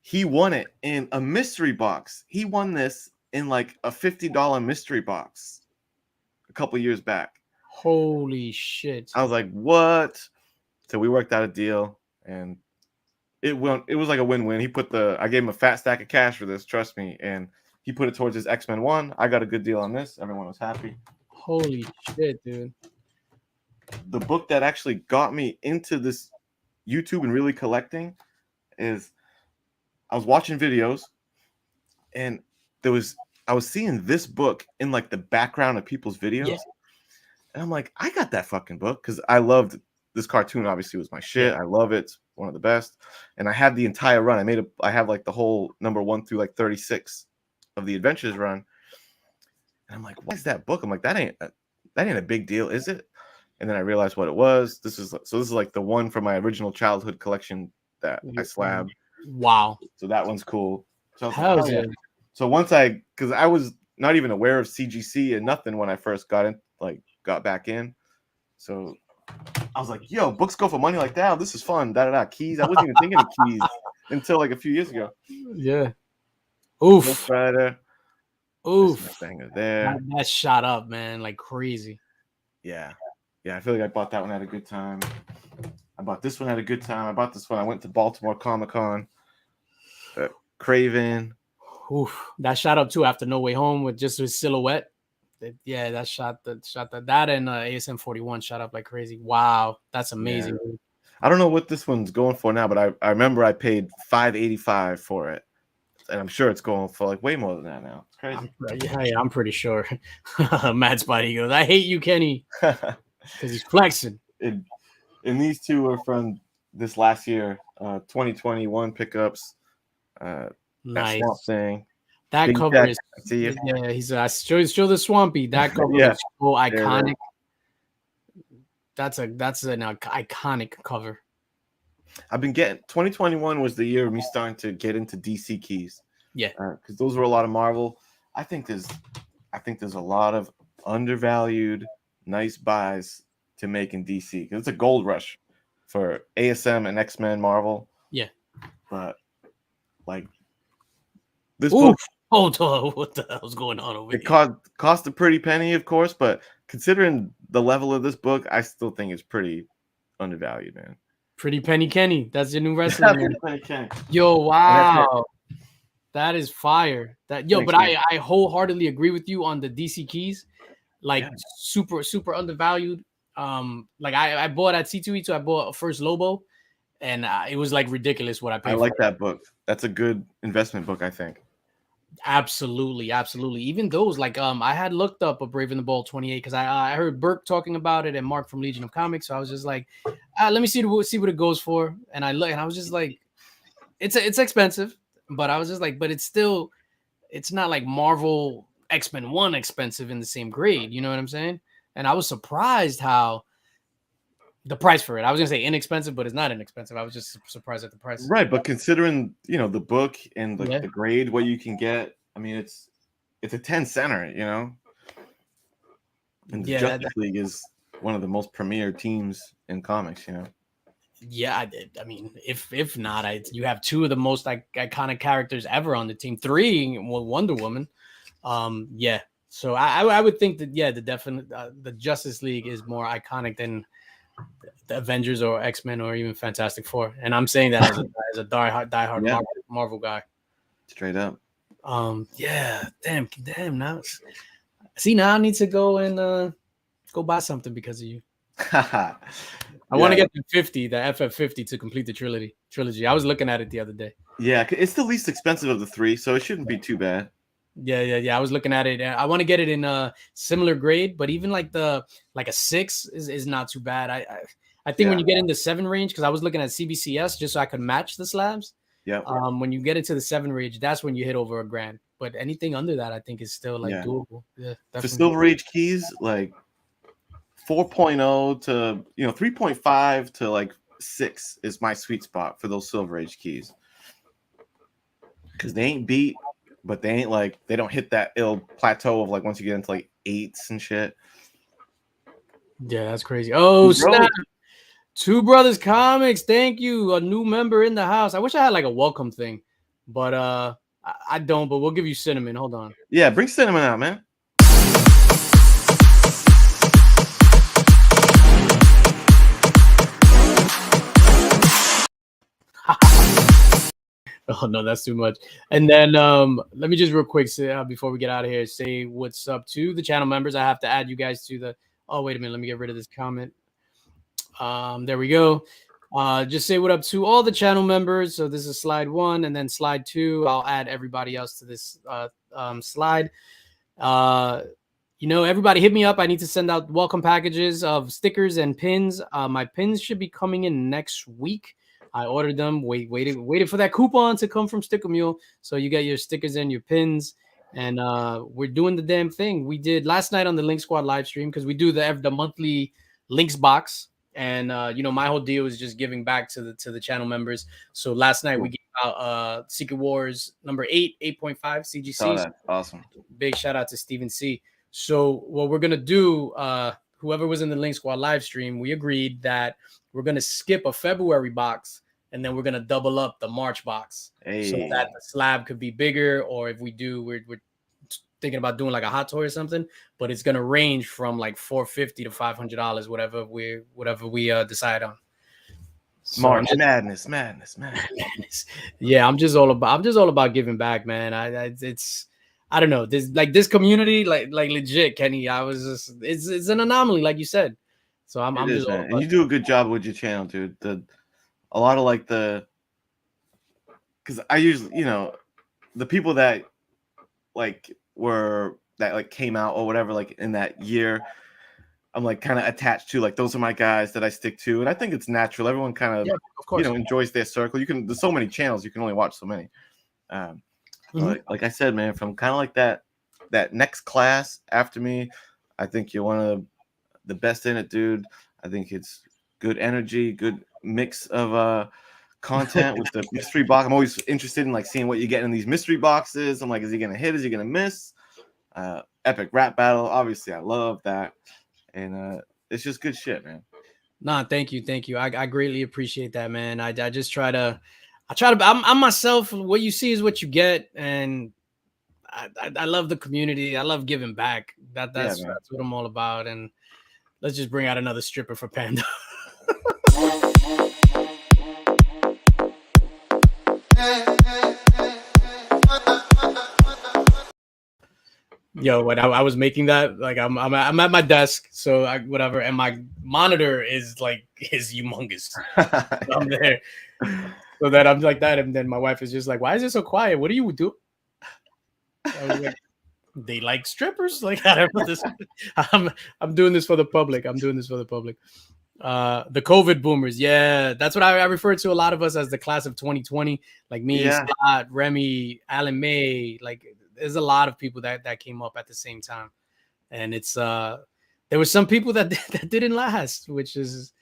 He won it in a mystery box. He won this in like a $50 mystery box a couple years back. Holy shit. I was like, what? So we worked out a deal, and it was like a win-win. I gave him a fat stack of cash for this, trust me, and he put it towards his X-Men 1. I got a good deal on this. Everyone was happy. Holy shit, dude. The book that actually got me into this YouTube and really collecting is I was watching videos, and I was seeing this book in like the background of people's videos. Yeah. And I'm like, I got that fucking book because I loved this cartoon. Obviously, was my shit. I love it. It's one of the best. And I had the entire run. I have like the whole number 1 through like 36 of the Adventures run. And I'm like, what is that book? I'm like, that ain't a big deal, is it? And then I realized what it was. This is like the one from my original childhood collection that I slabbed. Wow. So that one's cool. So how's it? So because I was not even aware of CGC and nothing when I first got back in. So I was like, yo, books go for money like that. This is fun. Keys. I wasn't even thinking of keys until like a few years ago. Yeah. Oof. Ghost Rider. Oof. Banger there. That shot up, man, like crazy. Yeah. Yeah, I feel like I bought that one at a good time. I bought this one at a good time. I bought this one. I went to Baltimore Comic-Con. Craven. Oof. That shot up too after No Way Home with just his silhouette. Yeah, that shot and ASM 41 shot up like crazy. Wow, that's amazing. Yeah. I don't know what this one's going for now, but I remember I paid $585 for it, and I'm sure it's going for like way more than that now. It's crazy. I'm pretty sure. Mad Spidey goes, I hate you, Kenny, because he's flexing. And these two are from this last year, 2021 pickups. Nice. Swamp Thing. That Big cover Jack, is he's show the Swampy. That cover is so iconic. That's an iconic cover. I've been getting 2021 was the year of me starting to get into DC keys. Yeah, because those were a lot of Marvel. I think there's a lot of undervalued, nice buys to make in DC because it's a gold rush for ASM and X-Men Marvel. Yeah, but like this book. Hold on, what the hell's going on over here? It cost a pretty penny, of course, but considering the level of this book, I still think it's pretty undervalued, man. Pretty Penny Kenny, that's your new wrestling. Pretty Penny Kenny. Yo, wow, that is fire. Thanks, but man. I wholeheartedly agree with you on the DC keys, like super undervalued. Like I bought at C2E2, I bought a first Lobo, and it was like ridiculous what I paid. I like that book. That's a good investment book, I think. Absolutely. Even those, like I had looked up a Brave and the Bold 28 because I heard Burke talking about it and Mark from Legion of Comics, so I was just like, let me see what it goes for. And I was just like, it's expensive, but I was just like, but it's not like Marvel X-Men 1 expensive in the same grade, you know what I'm saying? And I was surprised how the price for it. I was gonna say inexpensive, but it's not inexpensive. I was just surprised at the price. Right, but considering the book and the grade, what you can get, I mean, it's a 10 center, And the Justice League is one of the most premier teams in comics, Yeah, I mean, if not, you have two of the most iconic characters ever on the team. 3, Wonder Woman. So I would think that the Justice League is more iconic than the Avengers or X-Men or even Fantastic Four. And I'm saying that as a diehard Yeah. Marvel guy. Straight up. Yeah, damn. Now, see, now I need to go and go buy something because of you. I want to get the 50, the FF50 to complete the trilogy. I was looking at it the other day. Yeah, it's the least expensive of the three, so it shouldn't be too bad. Yeah. I was looking at it. I want to get it in a similar grade, but even like a 6 is not too bad. I think when you get in the 7 range, because I was looking at CBCS just so I could match the slabs. Yeah. When you get into the 7 range, that's when you hit over $1,000. But anything under that, I think is still like doable. Yeah, for Silver Age keys, like 4.0 to 3.5 to like 6 is my sweet spot for those Silver Age keys. Because they ain't beat, but they ain't like they don't hit that ill plateau of like once you get into like 8s and shit. Yeah, that's crazy. Oh, snap. Two Brothers Comics, thank you. A new member in the house. I wish I had like a welcome thing, but I don't. But we'll give you cinnamon. Hold on. Yeah, bring cinnamon out, man. Oh no, that's too much. And then let me just real quick say, before we get out of here, say what's up to the channel members. I have to add you guys to the. Oh wait a minute, let me get rid of this comment. There we go. Just say what up to all the channel members. So this is slide 1, and then slide 2. I'll add everybody else to this slide. Everybody hit me up. I need to send out welcome packages of stickers and pins. My pins should be coming in next week. I ordered them. Waited for that coupon to come from Sticker Mule, so you get your stickers and your pins. And we're doing the damn thing. We did last night on the Link Squad live stream because we do the monthly Links box. And my whole deal is just giving back to the channel members. So last night we gave out Secret Wars number 8.5 CGC. Oh, that's awesome. Big shout out to Steven C. So what we're gonna do, whoever was in the Link Squad live stream, we agreed that we're gonna skip a February box and then we're gonna double up the March box so that the slab could be bigger. Or if we do, we're thinking about doing like a hot toy or something, but it's gonna range from like $450 to $500, whatever we decide on. So March madness. Yeah, I'm just all about giving back, man. I don't know, this community, like legit, Kenny. It's an anomaly, like you said. So I'm just all about and you do a good job with your channel, dude. A lot of like because I usually the people that like came out or whatever like in that year, I'm like kind of attached to, like those are my guys that I stick to, and I think it's natural. Everyone kind of enjoys their circle. There's so many channels, you can only watch so many. Like I said, man, from kind of like that next class after me, I think you're one of the best in it, dude. I think it's good energy, good mix of content with the mystery box. I'm always interested in like seeing what you get in these mystery boxes. I'm like, is he gonna hit? Is he gonna miss? Epic rap battle, obviously I love that, and it's just good shit, man. Nah, thank you. I greatly appreciate that, man. I just try to I'm myself. What you see is what you get, and I love the community. I love giving back. That's what I'm all about. And let's just bring out another stripper for Panda. Yo, when I was making that, like I'm at my desk, so whatever, and my monitor is humongous. So I'm there, so that I'm like that, and then my wife is just like, "Why is it so quiet? What do you do?" I was like, "They like strippers." Like, I don't know this. I'm doing this for the public. The COVID boomers, yeah, that's what I refer to a lot of us as the class of 2020, like me, Scott, Remy, Alan May, like. There's a lot of people that came up at the same time, and it's there were some people that didn't last, which is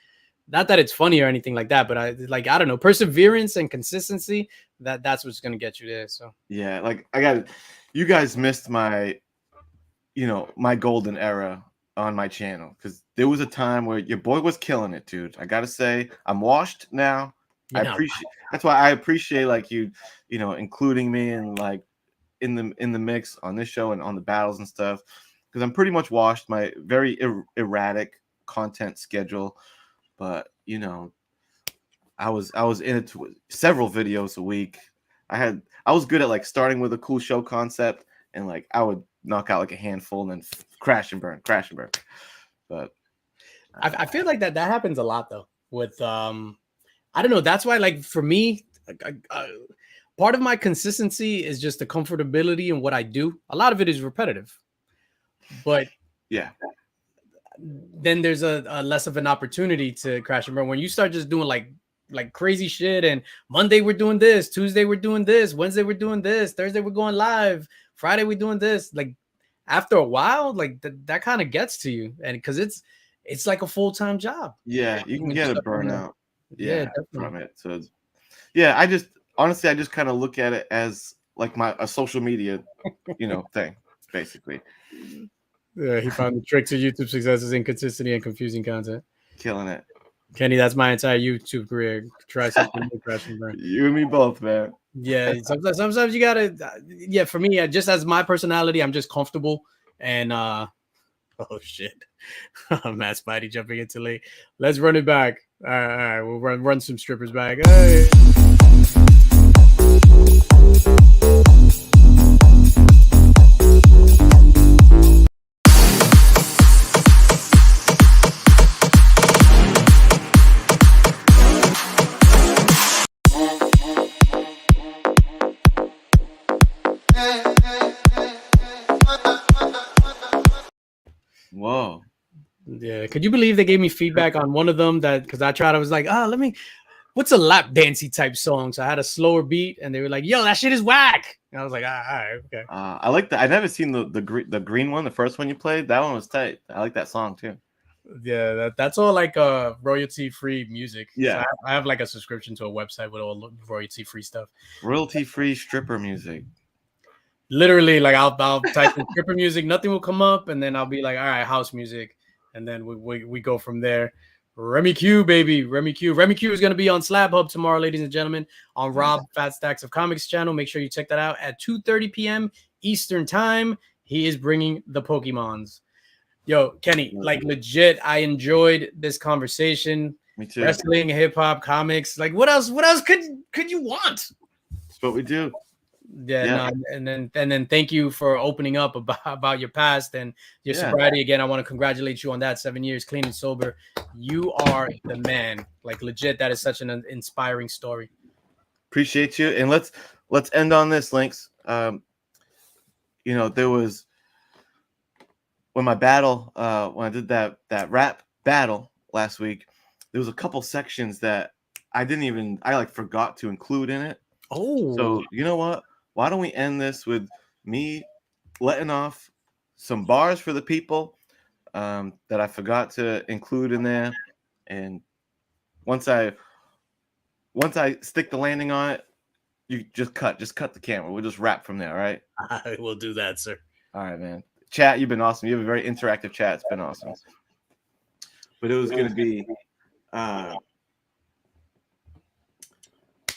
not that it's funny or anything like that, but I don't know, perseverance and consistency, that's what's gonna get you there. So yeah, like you guys missed my my golden era on my channel, because there was a time where your boy was killing it, dude. I gotta say, I'm washed now. That's why I appreciate like you including me and like in the mix on this show and on the battles and stuff, because I'm pretty much washed. My very erratic content schedule but you know, I was in it to several videos a week. I was good at like starting with a cool show concept, and like I would knock out like a handful and then crash and burn. But I feel like that happens a lot though with I don't know. That's why, like, for me, part of my consistency is just the comfortability in what I do. A lot of it is repetitive, but yeah, then there's a less of an opportunity to crash and burn when you start just doing like crazy shit. And Monday we're doing this, Tuesday we're doing this, Wednesday we're doing this, Thursday we're going live, Friday we're doing this. Like after a while, like that kind of gets to you, and because it's like a full-time job. Yeah, you can get a burnout. Yeah, from it. So yeah, I just kind of look at it as like a social media, thing, basically. Yeah, he found the trick to YouTube success is inconsistency and confusing content. Killing it. Kenny, that's my entire YouTube career. Try something new, crash and burn. You and me both, man. Yeah, sometimes you gotta. Yeah, for me, just as my personality, I'm just comfortable and oh shit, Matt Spidey jumping into late. Let's run it back. All right, we'll run some strippers back. Hey. Whoa. Yeah, could you believe they gave me feedback on one of them because I was like, what's a lap dancey type song? So I had a slower beat, and they were like, yo, that shit is whack. And I was like, all right, okay. I like that. I never seen the green one, the first one you played. That one was tight. I like that song too. Yeah, that's all like royalty free music. Yeah, so I have like a subscription to a website with all royalty free stuff. Royalty free stripper music. Literally, like I'll type in stripper music, nothing will come up, and then I'll be like, all right, house music, and then we go from there. Remy Q, baby, Remy Q is going to be on Slab Hub tomorrow, ladies and gentlemen, on Rob Fat Stacks of Comics channel. Make sure you check that out at 2:30 p.m. Eastern time. He is bringing the Pokemons. Yo, Kenny, like legit, I enjoyed this conversation. Me too. Wrestling, hip hop, comics. Like, what else could you want? That's what we do. Yeah. No, and then thank you for opening up about your past and your sobriety. Again, I want to congratulate you on that. 7 years clean and sober. You are the man. Like legit, that is such an inspiring story. Appreciate you. And let's end on this, Linx. There was when my battle, when I did that rap battle last week, there was a couple sections that I forgot to include in it. Oh, so you know what? Why don't we end this with me letting off some bars for the people that I forgot to include in there, and once I stick the landing on it, you just cut the camera. We'll just wrap from there. All right? I will do that, sir. All right, man. Chat, you've been awesome. You have a very interactive chat. It's been awesome. But it was going to be.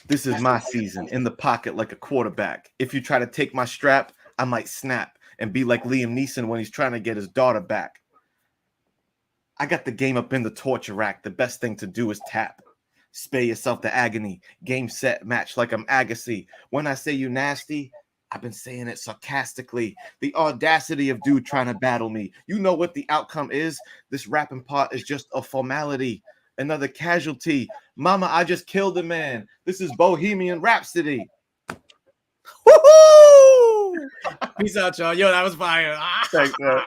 This is my season, in the pocket like a quarterback. If you try to take my strap, I might snap and be like Liam Neeson when he's trying to get his daughter back. I got the game up in the torture rack. The best thing to do is tap. Spare yourself the agony. Game, set, match like I'm Agassi. When I say you nasty, I've been saying it sarcastically. The audacity of dude trying to battle me. You know what the outcome is. This rapping part is just a formality. Another casualty. Mama, I just killed a man. This is Bohemian Rhapsody. Woohoo! Peace out, y'all. Yo, that was fire. Thanks, man.